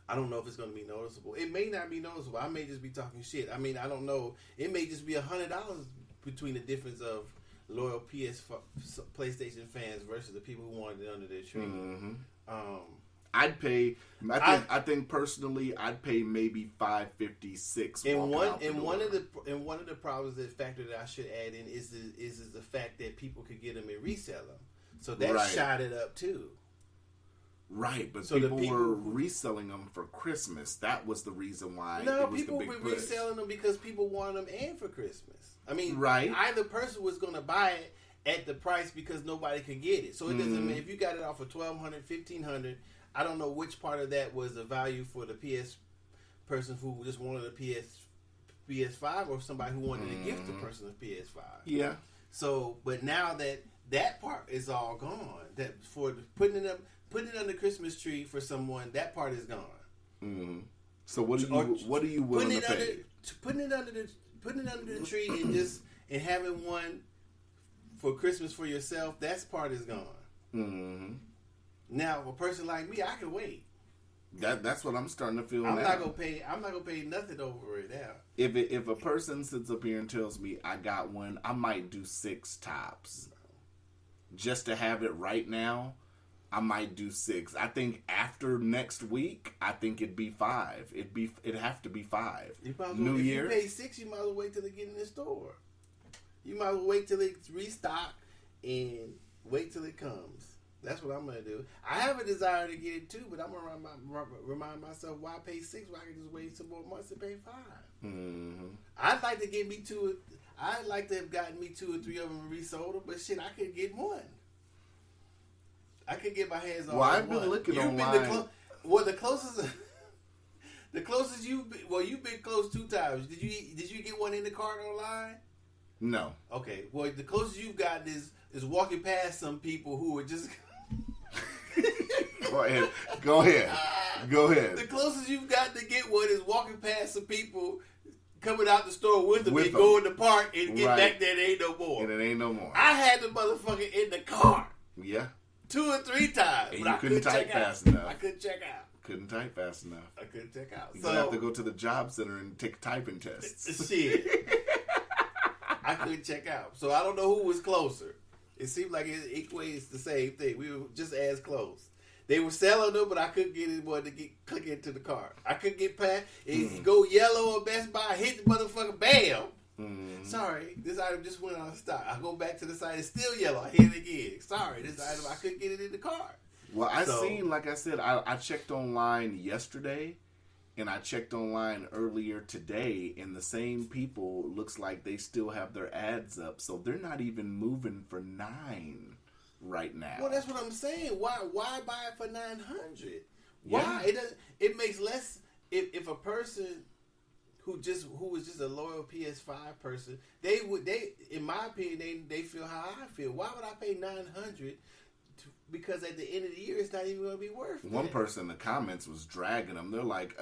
I don't know if it's going to be noticeable. It may not be noticeable. I may just be talking shit. I mean, I don't know. It may just be $100 between the difference of loyal PlayStation fans versus the people who wanted it under their tree. Mm-hmm. I'd pay. I think personally, I'd pay maybe $5.56. And one of the problems that factor that I should add in is the fact that people could get them and resell them. So that shot it up too. Right, but so people were reselling them for Christmas. That was the reason why. No, it was people the big were push. reselling them because people wanted them and for Christmas. I mean, right. Either person was going to buy it at the price because nobody could get it. So it doesn't matter if you got it off for $1,200, $1,500. I don't know which part of that was the value for the PS person who just wanted a PS5 or somebody who wanted to gift the person a PS5. Yeah. So, but now that part is all gone. That for putting it under the Christmas tree for someone, that part is gone. Mm-hmm. So what are you willing to pay? Putting it under the tree and having one for Christmas for yourself, that part is gone. Mm-hmm. Now, a person like me, I can wait. That's what I'm starting to feel. I'm now. not gonna pay nothing over it now. If a person sits up here and tells me I got one, I might do 6 tops. Just to have it right now, I might do 6. I think after next week, I think it'd be 5. It'd have to be 5. New Year. If you pay 6, you might as well wait till they get in the store. You might as well wait till it's restock and wait till it comes. That's what I'm gonna do. I have a desire to get it too, but I'm gonna remind myself why pay 6 when I can just wait some more months and pay 5. Mm-hmm. I'd like to get me 2. I'd like to have gotten me 2 or 3 of them and resold them, but shit, I could get one. I could get my hands on. Well, I've been looking online. The closest you've been close 2 times. Did you get one in the cart online? No. Okay. Well, the closest you've gotten is walking past some people who are just. Go ahead. The closest you've got to get one is walking past some people coming out the store with them and go in the park and get back there. It ain't no more. And it ain't no more. I had the motherfucker in the car. Yeah. 2 or 3 times. And but you couldn't type fast enough. I couldn't check out. Couldn't type fast enough. I couldn't check out. You're going to have to go to the job center and take typing tests. Shit. I couldn't check out. So I don't know who was closer. It seemed like it equates the same thing. We were just as close. They were selling them, but I couldn't get anyone to click into the cart. I couldn't get past. Go yellow or Best Buy, hit the motherfucker, bam. Mm. Sorry, this item just went out of stock. I go back to the site, it's still yellow. I hit it again. Sorry, this item, I couldn't get it in the cart. Well, like I said, I checked online yesterday, and I checked online earlier today, and the same people, looks like they still have their ads up, so they're not even moving for 9 right now. Well, that's what I'm saying. Why buy it for $900? Why? It doesn't. It makes less. If a person who was just a loyal PS5 person, they in my opinion they feel how I feel. Why would I pay $900? Because at the end of the year, it's not even going to be worth it. One person in the comments was dragging them. They're like,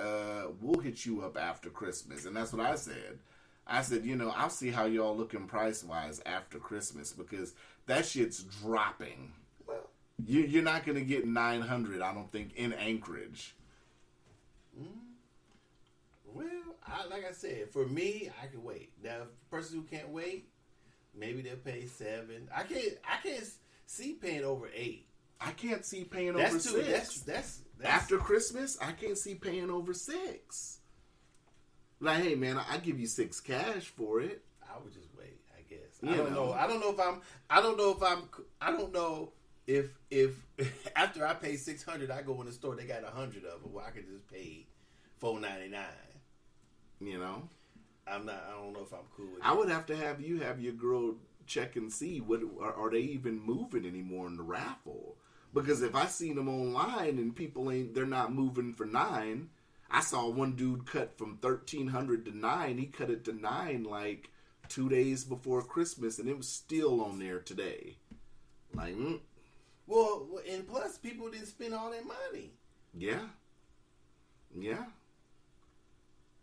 we'll hit you up after Christmas. And that's what I said. I said, I'll see how y'all looking price-wise after Christmas because that shit's dropping. Well, You're not going to get $900, I don't think, in Anchorage. Well, like I said, for me, I can wait. Now, the person who can't wait, maybe they'll pay $7. I can't see paying over $8. I can't see paying over $6. That's After Christmas, I can't see paying over $6. Like, hey man, I give you $6 cash for it. I would just wait, I guess. I don't know if after I pay $600, I go in the store, they got 100 of them. Well, I could just pay $4.99. I don't know if I'm cool with it. I would have to have you have your girl check and see what are they even moving anymore in the raffle. Because if I seen them online and they're not moving for $9. I saw one dude cut from $1,300 to $9. He cut it to $9 like 2 days before Christmas, and it was still on there today. Like, Well, and plus people didn't spend all their money. Yeah.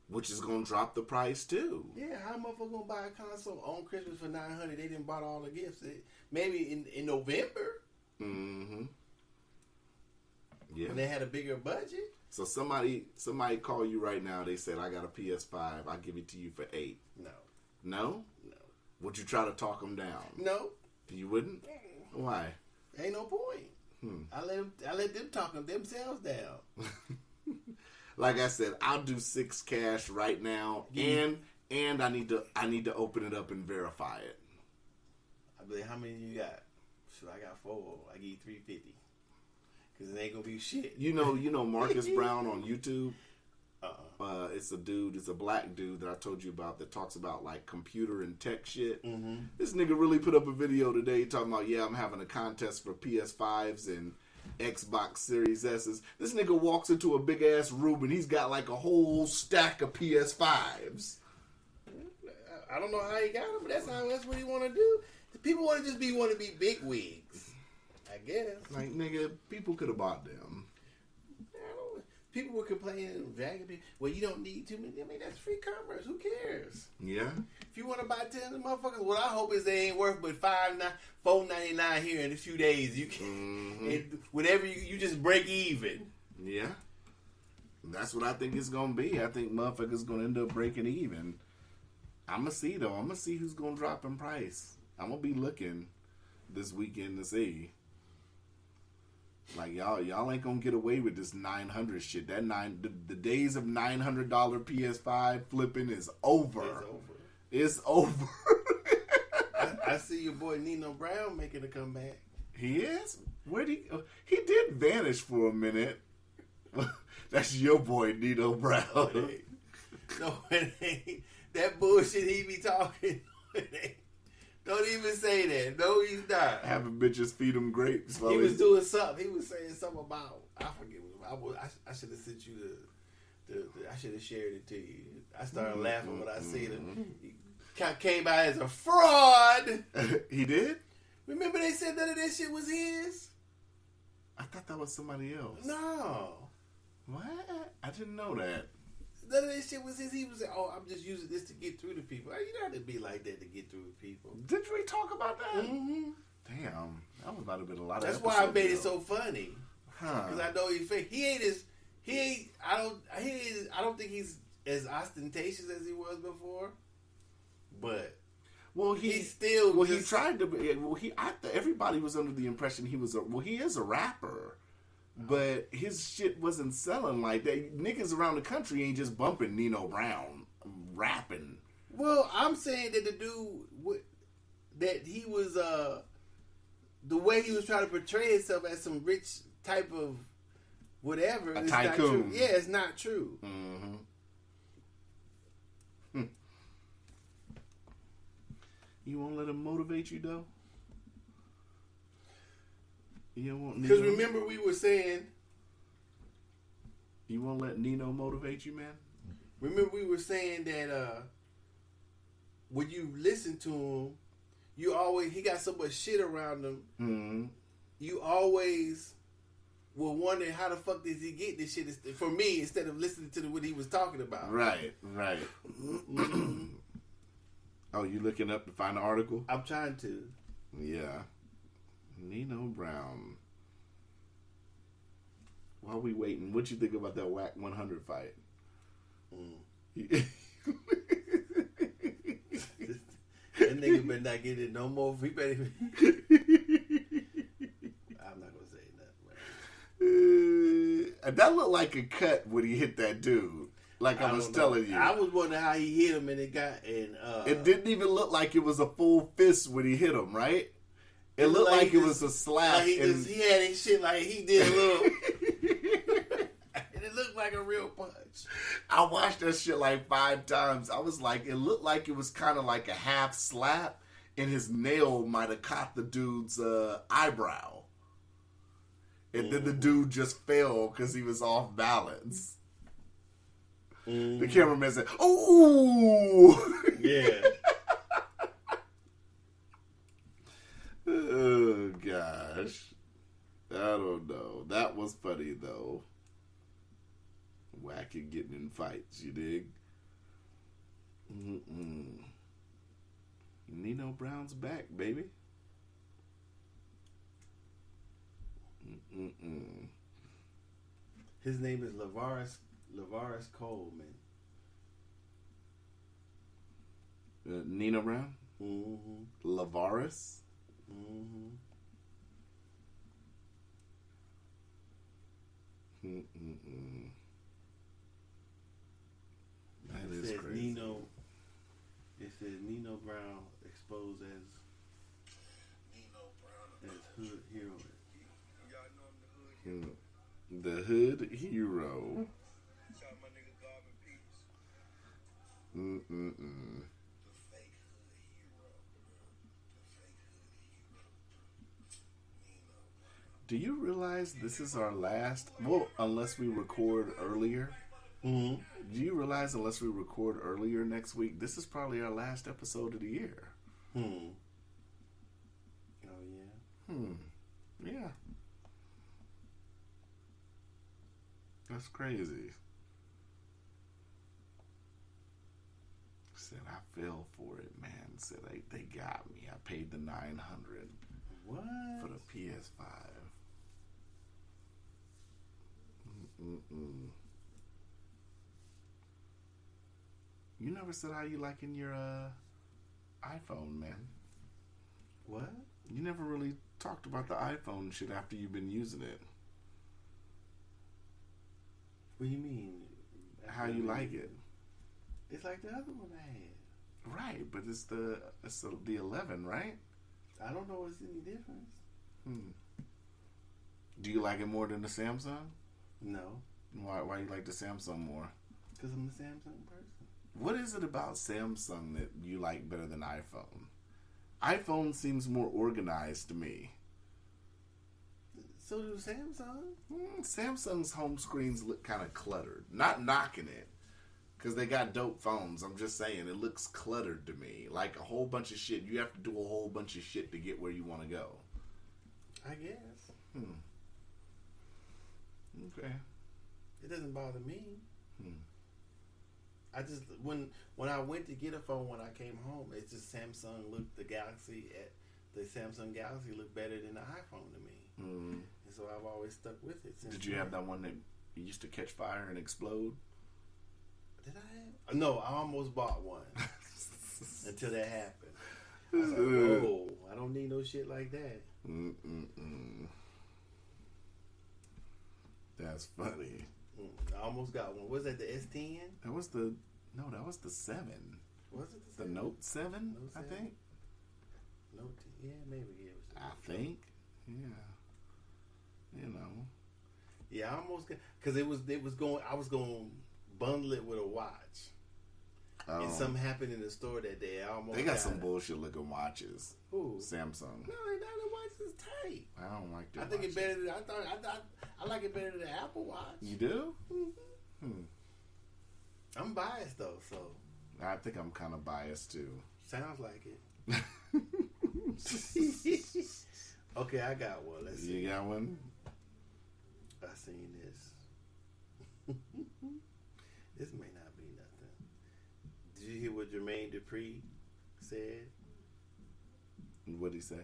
Which is gonna drop the price too. Yeah, how motherfucker gonna buy a console on Christmas for $900? They didn't buy all the gifts. Maybe in November. Mm-hmm. Yeah. When they had a bigger budget. So somebody call you right now. They said, I got a PS5. I'll give it to you for $8. No. No? No. Would you try to talk them down? No. You wouldn't? Why? Ain't no point. I let them talk themselves down. Like I said, I'll do $6 cash right now, and I need to open it up and verify it. I'll be like, how many you got? Shit, I got 4. I give you $350. Cause it ain't gonna be shit. You know Marcus Brown on YouTube. It's a black dude that I told you about that talks about like computer and tech shit. Mm-hmm. This nigga really put up a video today talking about I'm having a contest for PS5s and Xbox Series S's. This nigga walks into a big ass room and he's got like a whole stack of PS5s. I don't know how he got them, but that's what he want to do. The people want to be big wigs. I guess. Like, nigga, people could have bought them. People were complaining and dragging people. Well, you don't need too many. I mean, that's free commerce. Who cares? Yeah. If you want to buy 10 of the motherfuckers, what I hope is they ain't worth but $4.99 here in a few days. You can, and whatever you just break even. Yeah. That's what I think it's gonna be. I think motherfuckers gonna end up breaking even. I'ma see though. I'ma see who's gonna drop in price. I'm gonna be looking this weekend to see. Like y'all ain't gonna get away with this $900 shit. The days of $900 PS5 flipping is over. It's over. I see your boy Nino Brown making a comeback. He is? Where'd he did vanish for a minute. That's your boy Nino Brown. No, it ain't. That bullshit he be talking. Don't even say that. No, he's not. Having bitches feed him grapes. He was doing something. He was saying something about, I forget. I should have sent you I should have shared it to you. I started laughing when I seen him. He came out as a fraud. He did? Remember they said none of that shit was his? I thought that was somebody else. No. What? I didn't know that. None of that shit was his. He was like, I'm just using this to get through to people. You don't have to be like that to get through to people. Did we talk about that? Mm-hmm. Damn. That was about to be a lot of That's why I made it so funny. Because I know he's fake. I don't think he's as ostentatious as he was before. But he still. Well, he tried to be. Well, everybody was under the impression he is a rapper. But his shit wasn't selling like that. Niggas around the country ain't just bumping Nino Brown rapping. Well, I'm saying that the dude, that he was, the way he was trying to portray himself as some rich type of whatever. A it's tycoon. Not true. Yeah, it's not true. Mm-hmm. You won't let him motivate you, though? Because remember we were saying You won't let Nino motivate you, man? Remember we were saying that when you listen to him, he got so much shit around him. Mm-hmm. You always will wonder how the fuck does he get this shit for me instead of listening to what he was talking about. Right. Oh, you looking up to find the article? I'm trying to. Yeah. Nino Brown. While we waiting, what you think about that WAC 100 fight? That nigga better not get it no more. He better. I'm not gonna say nothing. That looked like a cut when he hit that dude. Like I was telling you. I was wondering how he hit him and it didn't even look like it was a full fist when he hit him, right? It looked like it was a slap. Like he had his shit like he did a little. And it looked like a real punch. I watched that shit like 5 times. I was like, it looked like it was kind of like a half slap, and his nail might have caught the dude's eyebrow. And then the dude just fell because he was off balance. The cameraman said, "Ooh!" Yeah. Oh, gosh. I don't know. That was funny, though. Whacking, getting in fights, you dig? Nino Brown's back, baby. His name is Lavaris Coleman. Nino Brown? Lavaris? That is crazy. It says Nino Brown exposed as hood hero. The hood hero. Do you realize this is our last? Well, unless we record earlier. Do you realize unless we record earlier next week, this is probably our last episode of the year? Oh yeah. Yeah. That's crazy. Said I fell for it, man. Said they got me. I paid the $900 What? for the PS5. You never said how you liking your iPhone, man. What? You never really talked about the iPhone shit after you've been using it. What do you mean? How you like it? It's like the other one I had. Right, but it's the 11, right? I don't know if it's any difference. Do you like it more than the Samsung? No. Why you like the Samsung more? Because I'm a Samsung person. What is it about Samsung that you like better than iPhone? iPhone seems more organized to me. So do Samsung. Samsung's home screens look kind of cluttered. Not knocking it, because they got dope phones. I'm just saying, it looks cluttered to me. Like a whole bunch of shit. You have to do a whole bunch of shit to get where you want to go. I guess. Okay. It doesn't bother me. I just when I went to get a phone when I came home, it's just Samsung looked the Samsung Galaxy looked better than the iPhone to me, and so I've always stuck with it. Since Did you have that one that used to catch fire and explode? Did I have? No, I almost bought one until that happened. I was like, "Whoa, I don't need no shit like that." That's funny. I almost got one. Was that the S10? That was the 7. Was it The Note 7? Note I 7? think. Note 10? Yeah, maybe it was. I think. Yeah. You know. Yeah, I almost got because it was going. I was going to bundle it with a watch. And something happened in the store that day. I almost They got some bullshit looking watches. Who? Samsung. No, the watch is tight. I don't like their I think watches. it's better than I like it better than the Apple Watch. You do? I'm biased though, so I think I'm kind of biased too. sounds like it. Okay, I got one. Let's see. You got one? I seen this. This may not be nothing. Did you hear what Jermaine Dupri said? What'd he say?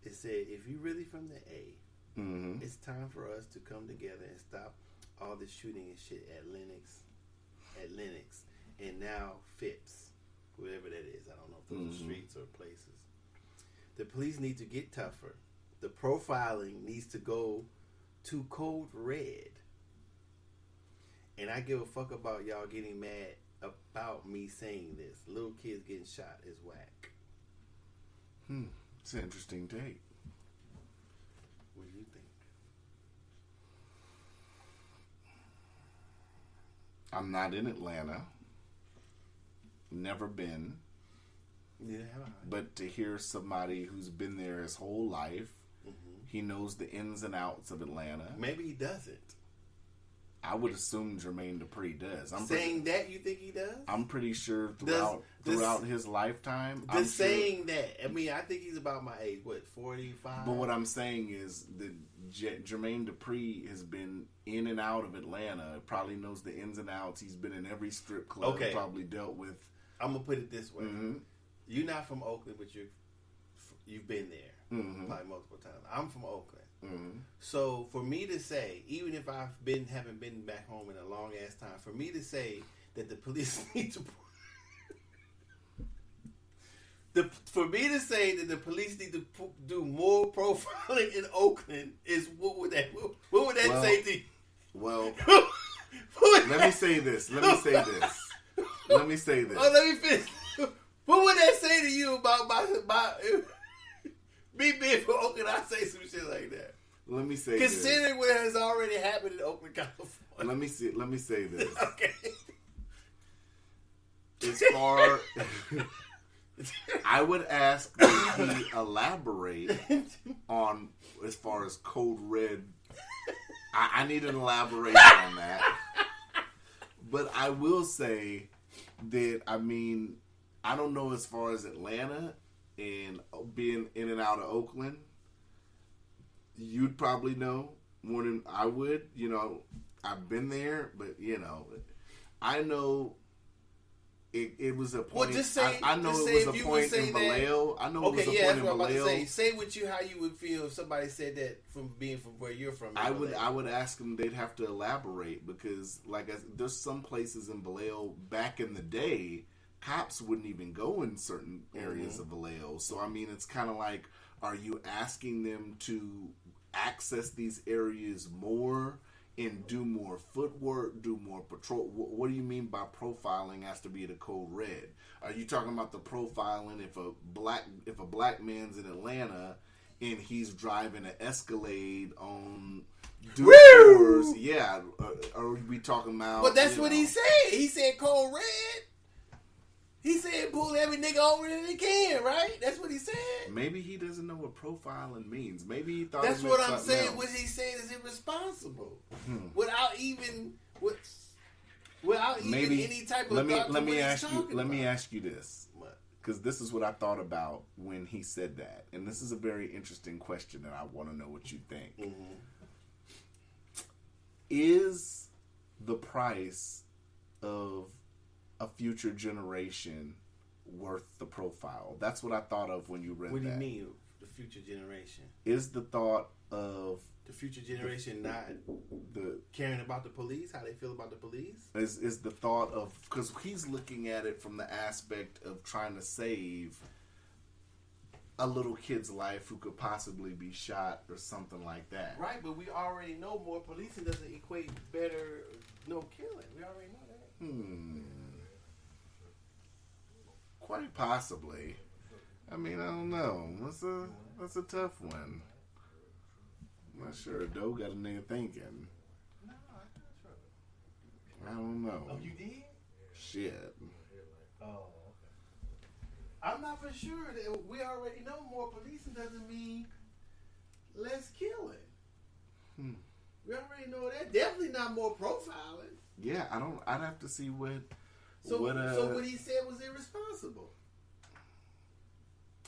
It said, if you really from the A, Mm-hmm. it's time for us to come together and stop all this shooting and shit at Lennox, and now Phipps, whatever that is. I don't know if those are streets or places. The police need to get tougher. The profiling needs to go to code red. And I give a fuck about y'all getting mad about me saying this. Little kids getting shot is whack. It's an interesting take. What do you think? I'm not in Atlanta. Never been. Neither have I. But to hear somebody who's been there his whole life, he knows the ins and outs of Atlanta. Maybe he doesn't. I would assume Jermaine Dupri does. Saying that, you think he does? I'm pretty sure Does- throughout his lifetime. I'm Just sure, saying that. I mean, I think he's about my age. What, 45? But what I'm saying is that Jermaine Dupri has been in and out of Atlanta. Probably knows the ins and outs. He's been in every strip club. Okay. Probably dealt with. I'm going to put it this way. Mm-hmm. You're not from Oakland, but you've been there probably multiple times. I'm from Oakland. Mm-hmm. So for me to say, even if haven't been back home in a long ass time, for me to say that the police need to for me to say that the police need to do more profiling in Oakland is what would that say to you? Well, What would let me say this. Let me say this. Oh, let me finish. What would that say to you about my me being from Oakland? I say some shit like that. Let me say Considering what has already happened in Oakland, California. this. Let me say this. Okay. As far, I would ask that he elaborate on as far as Code Red. I need an elaboration on that. But I will say that, I mean, I don't know as far as Atlanta and being in and out of Oakland. You'd probably know more than I would. You know, I've been there, but, you know, I know it was a point. Well, just say. I know just it say was if a you point would say in that- Vallejo. I know Okay, it was a yeah, point that's in what I'm about to Vallejo. say. Say what how you would feel if somebody said that from being from where you're from. in I would Vallejo. ask them. They'd have to elaborate because, there's some places in Vallejo back in the day, cops wouldn't even go in certain areas of Vallejo. So I mean, it's kind of like, are you asking them to access these areas more and do more footwork, do more patrol? What do you mean by profiling has to be the code red? Are you talking about the profiling if a black man's in Atlanta and he's driving an Escalade on Dewars? Yeah. Are we talking about? But that's you what know, he said. He said cold red. He said pull every nigga over that he can, right? That's what he said. Maybe he doesn't know what profiling means. Maybe he thought That's it meant what I'm something saying. else. What he said is irresponsible. Without even Maybe any type of let thought to me what he's ask you. talking Let me about. ask you this, What? because this is what I thought about when he said that, and this is a very interesting question, and I want to know what you think. Mm-hmm. Is the price of a future generation worth the profile? That's what I thought of when you read What do you that. mean, the future generation? Is the thought of The future generation not the caring about the police, how they feel about the police? is the thought of, because he's looking at it from the aspect of trying to save a little kid's life who could possibly be shot or something like that. Right, but we already know more policing doesn't equate better no killing. We already know that. Quite possibly. I mean, I don't know. That's a tough one. I'm not sure. Doe got a nigga thinking. I don't know. Oh, you did? Shit. Oh, okay. I'm not for sure. That we already know more policing doesn't mean less killing. We already know that. Definitely not more profiling. Yeah, I'd have to see what. So what he said was irresponsible.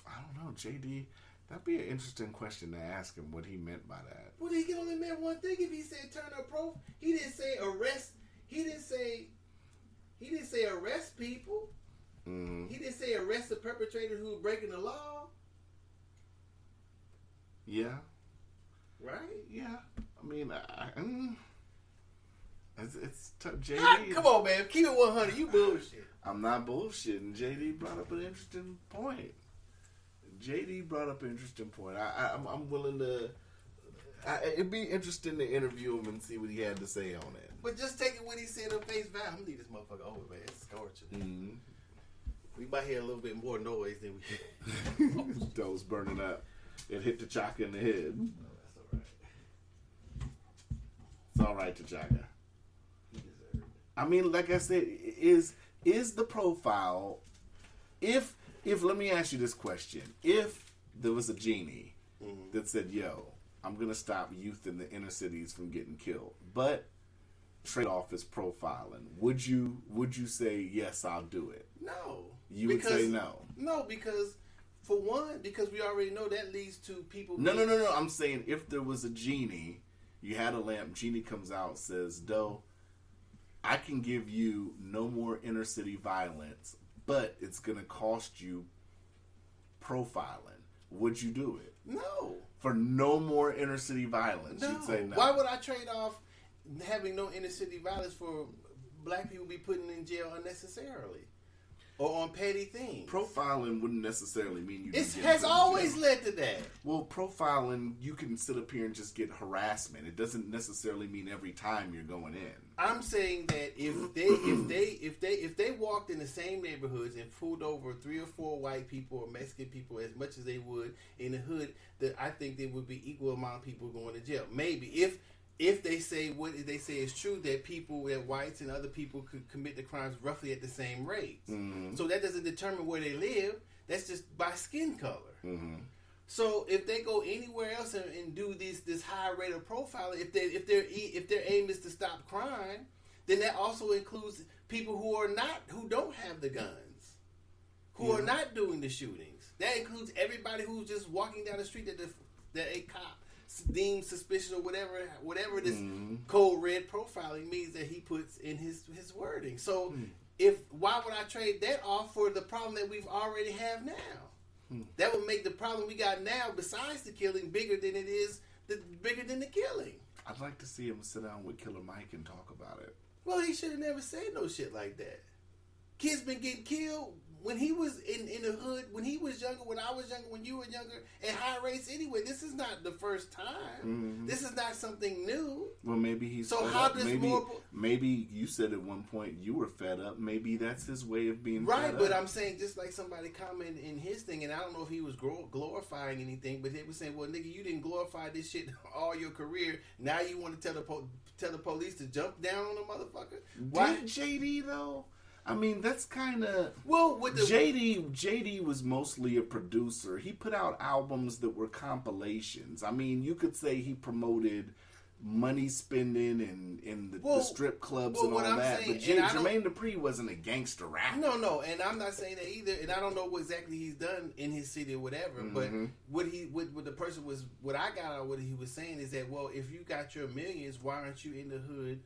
I don't know, JD. That'd be an interesting question to ask him what he meant by that. Well, he can only mean one thing. If he said turn a pro, he didn't say arrest. He didn't say arrest people. Mm-hmm. He didn't say arrest the perpetrator who was breaking the law. Yeah. Right? Yeah. I mean, it's tough. JD. Come on, man. Keep it 100. You bullshit. I'm not bullshitting. JD brought up an interesting point. I'm willing to. It'd be interesting to interview him and see what he had to say on it. But just taking what he said on face value, I'm gonna leave this motherfucker over, man. It's scorching. Mm-hmm. We might hear a little bit more noise than we. Those burning up. It hit T'Chaka in the head. No, that's all right. It's all right, T'Chaka. He deserved it. I mean, like I said, is the profile? If let me ask you this question: if there was a genie that said, "Yo, I'm gonna stop youth in the inner cities from getting killed," but trade off is profiling, would you say yes? I'll do it. No. You would say no. No, because for one, because we already know that leads to people. No. I'm saying if there was a genie, you had a lamp, genie comes out, says, "Doe, I can give you no more inner city violence, but it's gonna cost you profiling." Would you do it? No. For no more inner city violence, No. you'd say no. Why would I trade off having no inner city violence for black people be put in jail unnecessarily or on petty things? Profiling wouldn't necessarily mean you. It has always led to that. Well, profiling, you can sit up here and just get harassment. It doesn't necessarily mean every time you're going in. I'm saying that if they walked in the same neighborhoods and pulled over 3 or 4 white people or Mexican people as much as they would in the hood, that I think there would be equal amount of people going to jail. Maybe if they say what they say is true, that whites and other people could commit the crimes roughly at the same rates. Mm-hmm. So that doesn't determine where they live. That's just by skin color. Mm-hmm. So if they go anywhere else and do this high rate of profiling, if their aim is to stop crime, then that also includes people who don't have the guns, who are not doing the shootings. That includes everybody who's just walking down the street that a cop deemed suspicious or whatever this code red profiling means that he puts in his wording. So why would I trade that off for the problem that we've already have now? That would make the problem we got now, besides the killing, bigger than the killing. I'd like to see him sit down with Killer Mike and talk about it. Well, he should have never said no shit like that. Kids been getting killed when he was in the hood, when he was younger, when I was younger, when you were younger, at high rates anyway. This is not the first time. Mm-hmm. This is not something new. Well, maybe he's so fed how up. does Maybe you said at one point you were fed up. Maybe that's his way of being right, fed but up. I'm saying just like somebody commented in his thing, and I don't know if he was glorifying anything, but they were saying, well, nigga, you didn't glorify this shit all your career. Now you want to tell the police to jump down on a motherfucker? Why? Did JD though? I mean, that's kind of with the JD was mostly a producer. He put out albums that were compilations. I mean, you could say he promoted money spending and the strip clubs and all that. But Jermaine Dupri wasn't a gangster rapper. No, and I'm not saying that either. And I don't know what exactly he's done in his city or whatever. Mm-hmm. But what I got out of what he was saying is that, well, if you got your millions, why aren't you in the hood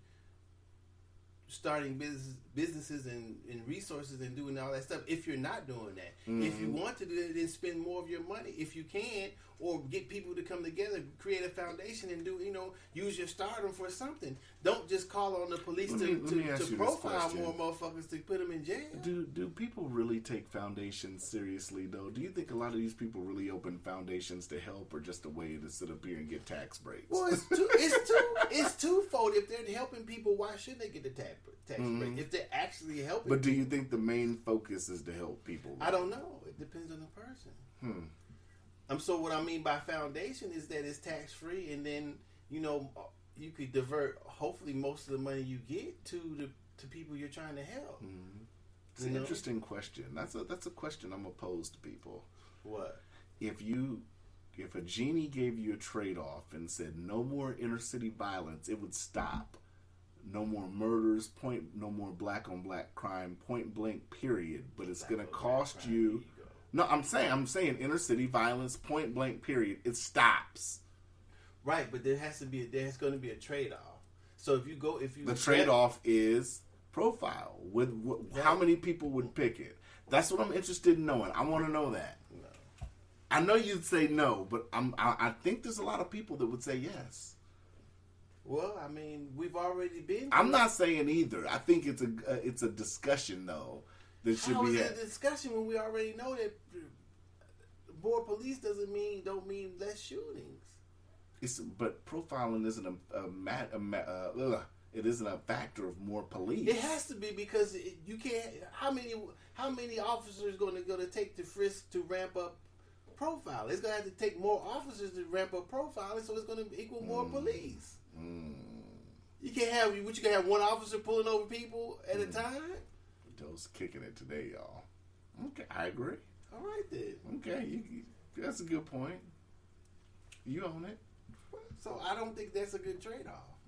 starting businesses and resources and doing all that stuff? If you're not doing that, if you want to do it, then spend more of your money if you can, or get people to come together, create a foundation, and use your stardom for something. Don't just call on the police to profile more motherfuckers to put them in jail. Do people really take foundations seriously though? Do you think a lot of these people really open foundations to help, or just a way to sit up here and get tax breaks? Well, it's twofold. If they're helping people, why should they get the tax break? If they're actually helping. But do you think the main focus is to help people? I don't know. It depends on the person. So what I mean by foundation is that it's tax free, and then you could divert hopefully most of the money you get to to people you're trying to help. It's an interesting question. That's a question I'm gonna pose to people. What? If a genie gave you a trade-off and said no more inner city violence, it would stop. No more murders, no more black on black crime, point blank, period. But it's gonna cost you. No, I'm saying inner city violence, point blank, period. It stops. Right, but there's going to be a trade-off. So if the trade-off is profile. How many people would pick it? That's what I'm interested in knowing. I want to know that. No. I know you'd say no, but I think there's a lot of people that would say yes. Well, I mean, we've already been. I'm not saying either. I think it's a discussion though that should be had. How is it a discussion when we already know that more police don't mean less shootings? But profiling isn't it isn't a factor of more police. It has to be because you can't. How many officers going to take the frisk to ramp up profile? It's going to have to take more officers to ramp up profiling, so it's going to equal more police. You can't have you can have one officer pulling over people at a time. Joe's kicking it today, y'all. Okay, I agree. All right then. Okay, that's a good point. You own it. So I don't think that's a good trade-off.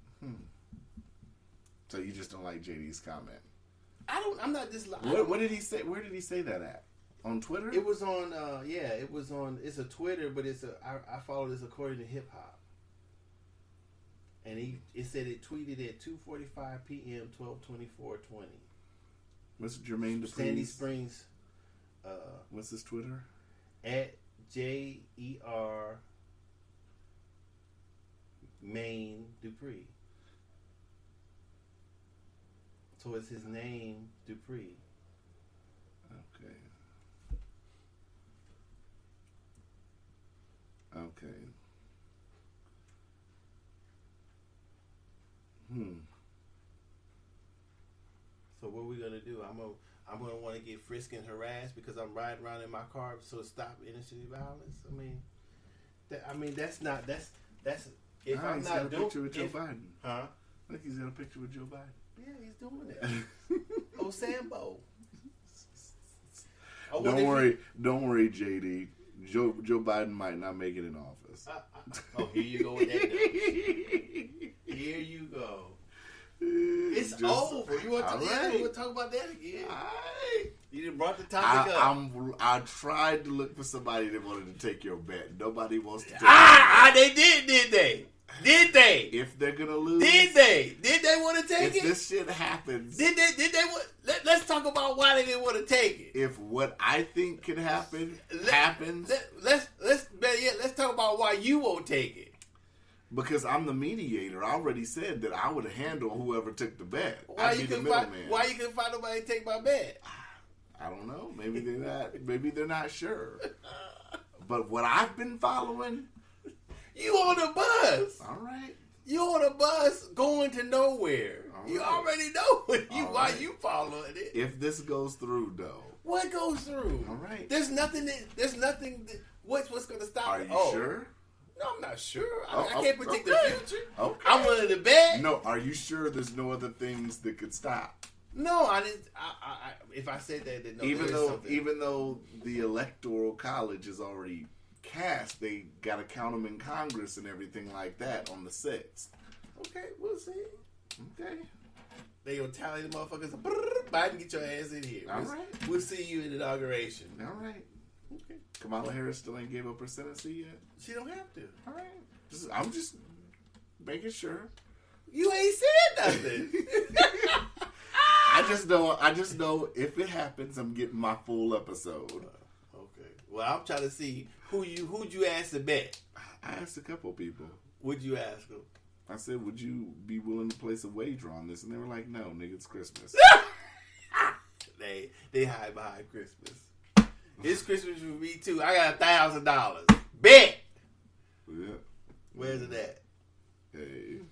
So you just don't like JD's comment? I'm not just. What did he say? Where did he say that at? On Twitter? It was on. It was on. It's a Twitter, but I follow this according to Hip Hop. And it said it tweeted at 2:45 p.m. 12/24/20. What's Jermaine Dupri? Sandy Springs. What's his Twitter? At JER Maine Dupree. So it's his name, Dupree. Okay. So what are we gonna do? I'm gonna want to get frisked and harassed because I'm riding around in my car. So stop inner city violence. That's. If I'm he's not got a doing, picture with Joe Biden. Huh? I think he's got a picture with Joe Biden. Yeah, he's doing it. Oh, Sambo. Don't worry, JD. Joe Biden might not make it in office. Here you go with that. Here you go. It's over. You want to talk about that again? You done brought the topic up. I tried to look for somebody that wanted to take your bet. Nobody wants to take they did they? Did they? If they're gonna lose, did they want to take it? If this shit happens, did they want? Let's talk about why they didn't want to take it. If what I think can happen happens, let's talk about why you won't take it. Because I'm the mediator. I already said that I would handle whoever took the bet. Why you couldn't find nobody to take my bet? I don't know. Maybe they're not. Maybe they're not sure. But what I've been following. You on a bus. All right. You on a bus going to nowhere. All you right. already know why right. you following it. If this goes through, though. What goes through? All right. There's nothing. What's going to stop Are it? you sure? No, I'm not sure. I can't predict the future. Okay. I'm willing to bet. No, are you sure there's no other things that could stop? No, I didn't. If I said that, then no. Even though the Electoral College is already cast, they got to count them in Congress and everything like that on the 6th. Okay, we'll see. Okay. They gonna tally the motherfuckers. Biden, get your ass in here. All right. We'll see you in the inauguration. All right. Okay. Kamala Harris still ain't gave up her Senate yet. She don't have to. All right. I'm just making sure. You ain't said nothing. I just know if it happens, I'm getting my full episode. Okay. Well, I'm trying to see who'd you ask to bet. I asked a couple people. What'd you ask them? I said, would you be willing to place a wager on this? And they were like, no, nigga, it's Christmas. They hide behind Christmas. It's Christmas for me too. I got $1,000. Bet. Yeah. Where's it at? Hey.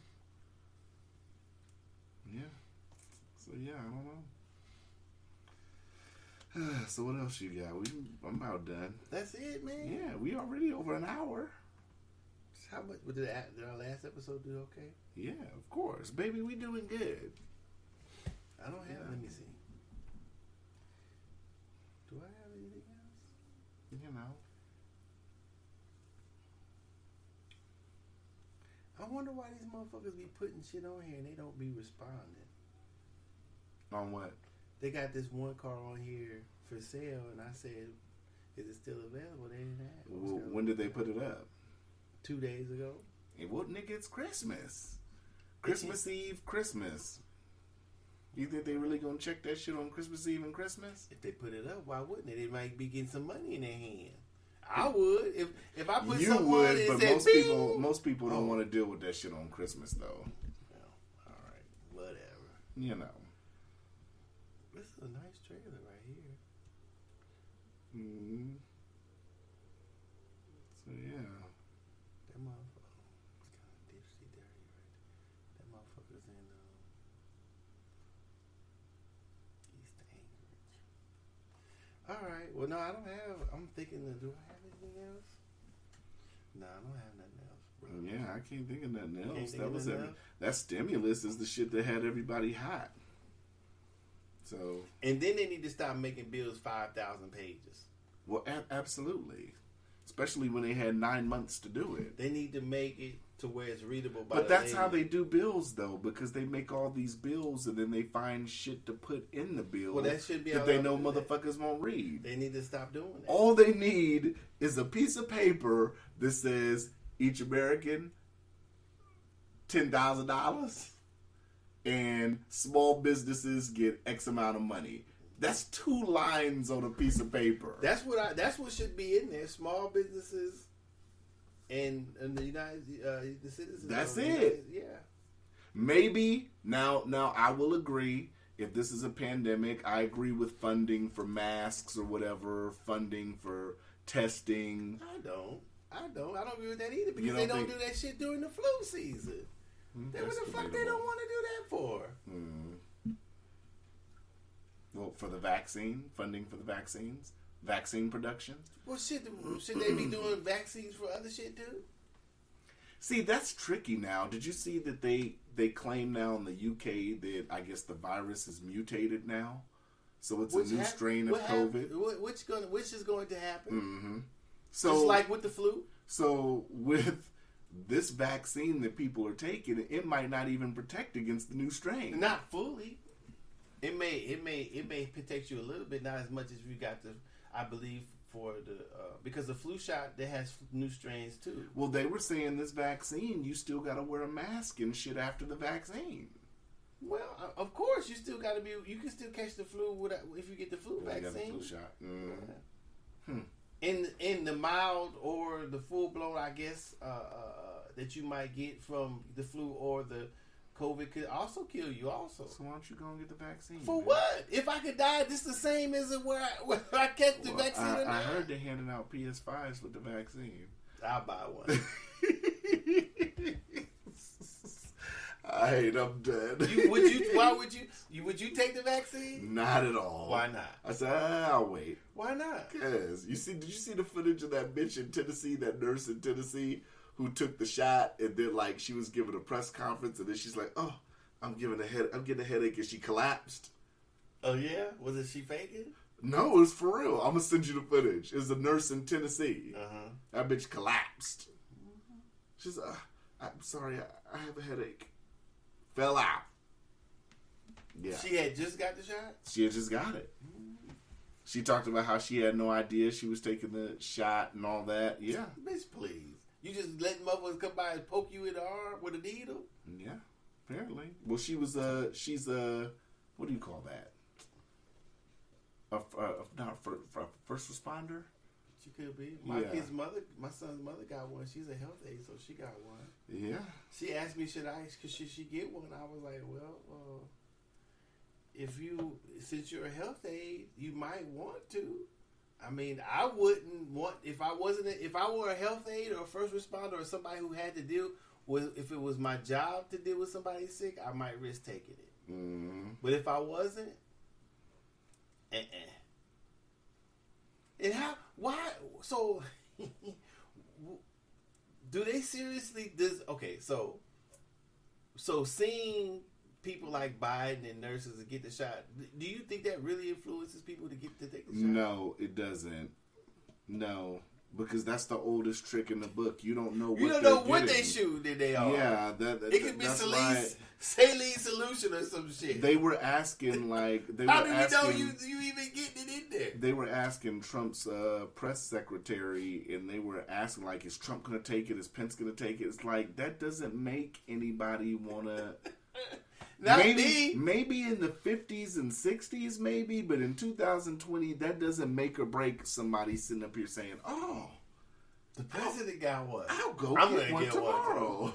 Yeah. So yeah, I don't know. So what else you got? I'm about done. That's it, man. Yeah, we already over an hour. How much did our last episode do? Okay. Yeah, of course, baby. We doing good. I don't have. Yeah. Let me see. Do I have anything else? You know. I wonder why these motherfuckers be putting shit on here and they don't be responding. On what? They got this one car on here for sale, and I said, "Is it still available?" They didn't have. When did they put it up? 2 days ago. It well, nigga, it's Christmas. Christmas Eve, Christmas. You think they really gonna check that shit on Christmas Eve and Christmas? If they put it up, why wouldn't they? They might be getting some money in their hand. I would if I put You something on would, it and but said, most people don't Oh. want to deal with that shit on Christmas though. Well, all right, whatever. You know. This is a nice trailer right here. Mm-hmm. So yeah. That motherfucker, it's kind of dipsy dirty right there. That motherfucker's in East Anchorage. All right. Well, no, I don't have. I'm thinking, do I have anything else? No, I don't have nothing else, bro. Yeah, I can't think of nothing Can't else. think That of was nothing else? that stimulus is the shit that had everybody hot. So, And then they need to stop making bills 5,000 pages. well, absolutely, especially when they had 9 months to do it. They need to make it to where it's readable by But the that's how layman. they do bills, though, because they make all these bills and then they find shit to put in the bill Well, that should be that how they they know do that. motherfuckers won't read. They need to stop doing that. All they need is a piece of paper that says each American $10,000 and small businesses get X amount of money. That's 2 lines on a piece of paper. That's what should be in there. Small businesses and the United the citizens. That's of the it. United- yeah. Maybe now I will agree. If this is a pandemic, I agree with funding for masks or whatever, funding for testing. I don't agree with that either because You they don't don't think- do that shit during the flu season. Then what the fuck they debatable. don't want to do that for? Well, for the vaccine, funding for the vaccines, vaccine production. Well, shit, should they be doing vaccines for other shit too? See, that's tricky now. Did you see that they claim now in the UK that I guess the virus is mutated now? So it's a new strain of COVID. Which is going to happen? So Just like with the flu. So with this vaccine that people are taking, it might not even protect against the new strain. Not fully. It may protect you a little bit, not as much as you got the. I believe for the because the flu shot that has new strains too. Well, they were saying this vaccine, you still got to wear a mask and shit after the vaccine. Well, of course, you still got to be. You can still catch the flu if you get the flu You got the vaccine. flu shot. In the mild or the full blown, I guess that you might get from the flu or the COVID could also kill you. Also, So why don't you go and get the vaccine? for man? what? If I could die, this the same as where I catch the Well, vaccine or I not. heard they're handing out PS5s with the vaccine. I'll buy one. I'm dead. Would you take the vaccine? Not at all. Why not? I said, I'll wait. Why not? Cause did you see the footage of that bitch in Tennessee, that nurse in Tennessee who took the shot and then like she was giving a press conference and then she's like, oh, I'm getting a headache and she collapsed. Oh yeah, was it she faking? No, it's for real. I'm gonna send you the footage. It's a nurse in Tennessee. That bitch collapsed. She's I'm sorry, I have a headache. Fell out. Yeah. She had just got the shot. She had just got it. She talked about how she had no idea she was taking the shot and all that. Yeah. Bitch, please. You just let motherfuckers come by and poke you in the arm with a needle? Yeah. Apparently. Well, she's what do you call that? Not a first responder? She could be. Yeah. My son's mother got one. She's a health aide, so she got one. Yeah. She asked me, should she get one? I was like, well, since you're a health aide, you might want to. I mean, I wouldn't want if I were a health aide or a first responder or somebody who had to deal with, if it was my job to deal with somebody sick, I might risk taking it. Mm-hmm. But if I wasn't, And why? So, do they seriously? So seeing people like Biden and nurses to get the shot, do you think that really influences people to take the shot? No, it doesn't. No, because that's the oldest trick in the book. You don't know what You don't know they're what getting. they shoot that they are. Yeah, It could be that's saline solution or some shit. They were asking like How do you know you even getting it in there? They were asking Trump's press secretary, and they were asking like, is Trump going to take it? Is Pence going to take it? It's like that doesn't make anybody want to. Maybe in the 50s and 60s, maybe, but in 2020, that doesn't make or break somebody sitting up here saying, "Oh, the president got one. I'll go I'm get gonna one get tomorrow."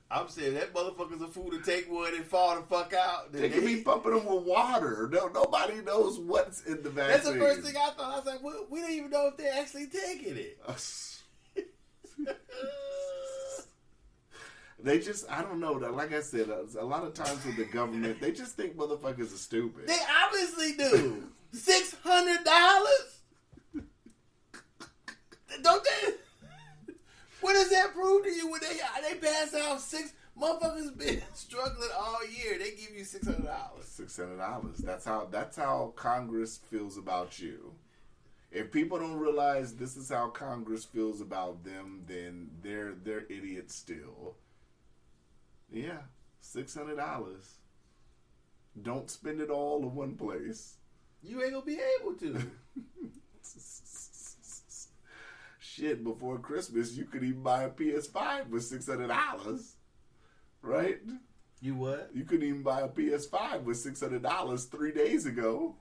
I'm saying that motherfucker's a fool to take one and fall the fuck out. They could be pumping them with water. Nobody knows what's in the vaccine. That's the first thing I thought. I was like, we don't even know if they're actually taking it. They just, I don't know. Like I said, a lot of times with the government, they just think motherfuckers are stupid. They obviously do. $600? Don't they? What does that prove to you when they pass out six? Motherfuckers been struggling all year. They give you $600. $600. That's how Congress feels about you. If people don't realize this is how Congress feels about them, then they're idiots still. Yeah, $600. Don't spend it all in one place. You ain't gonna be able to. Shit, before Christmas, you could even buy a PS5 with $600, right? You what? You couldn't even buy a PS5 with $600 3 days ago.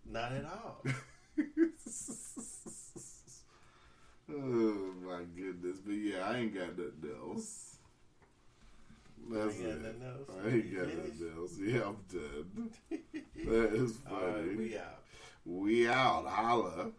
Not at all. Oh my goodness! But yeah, I ain't got nothing else. That's it. I ain't got nothing else. Yeah, I'm done. That is funny. All right, we out. We out. Holla.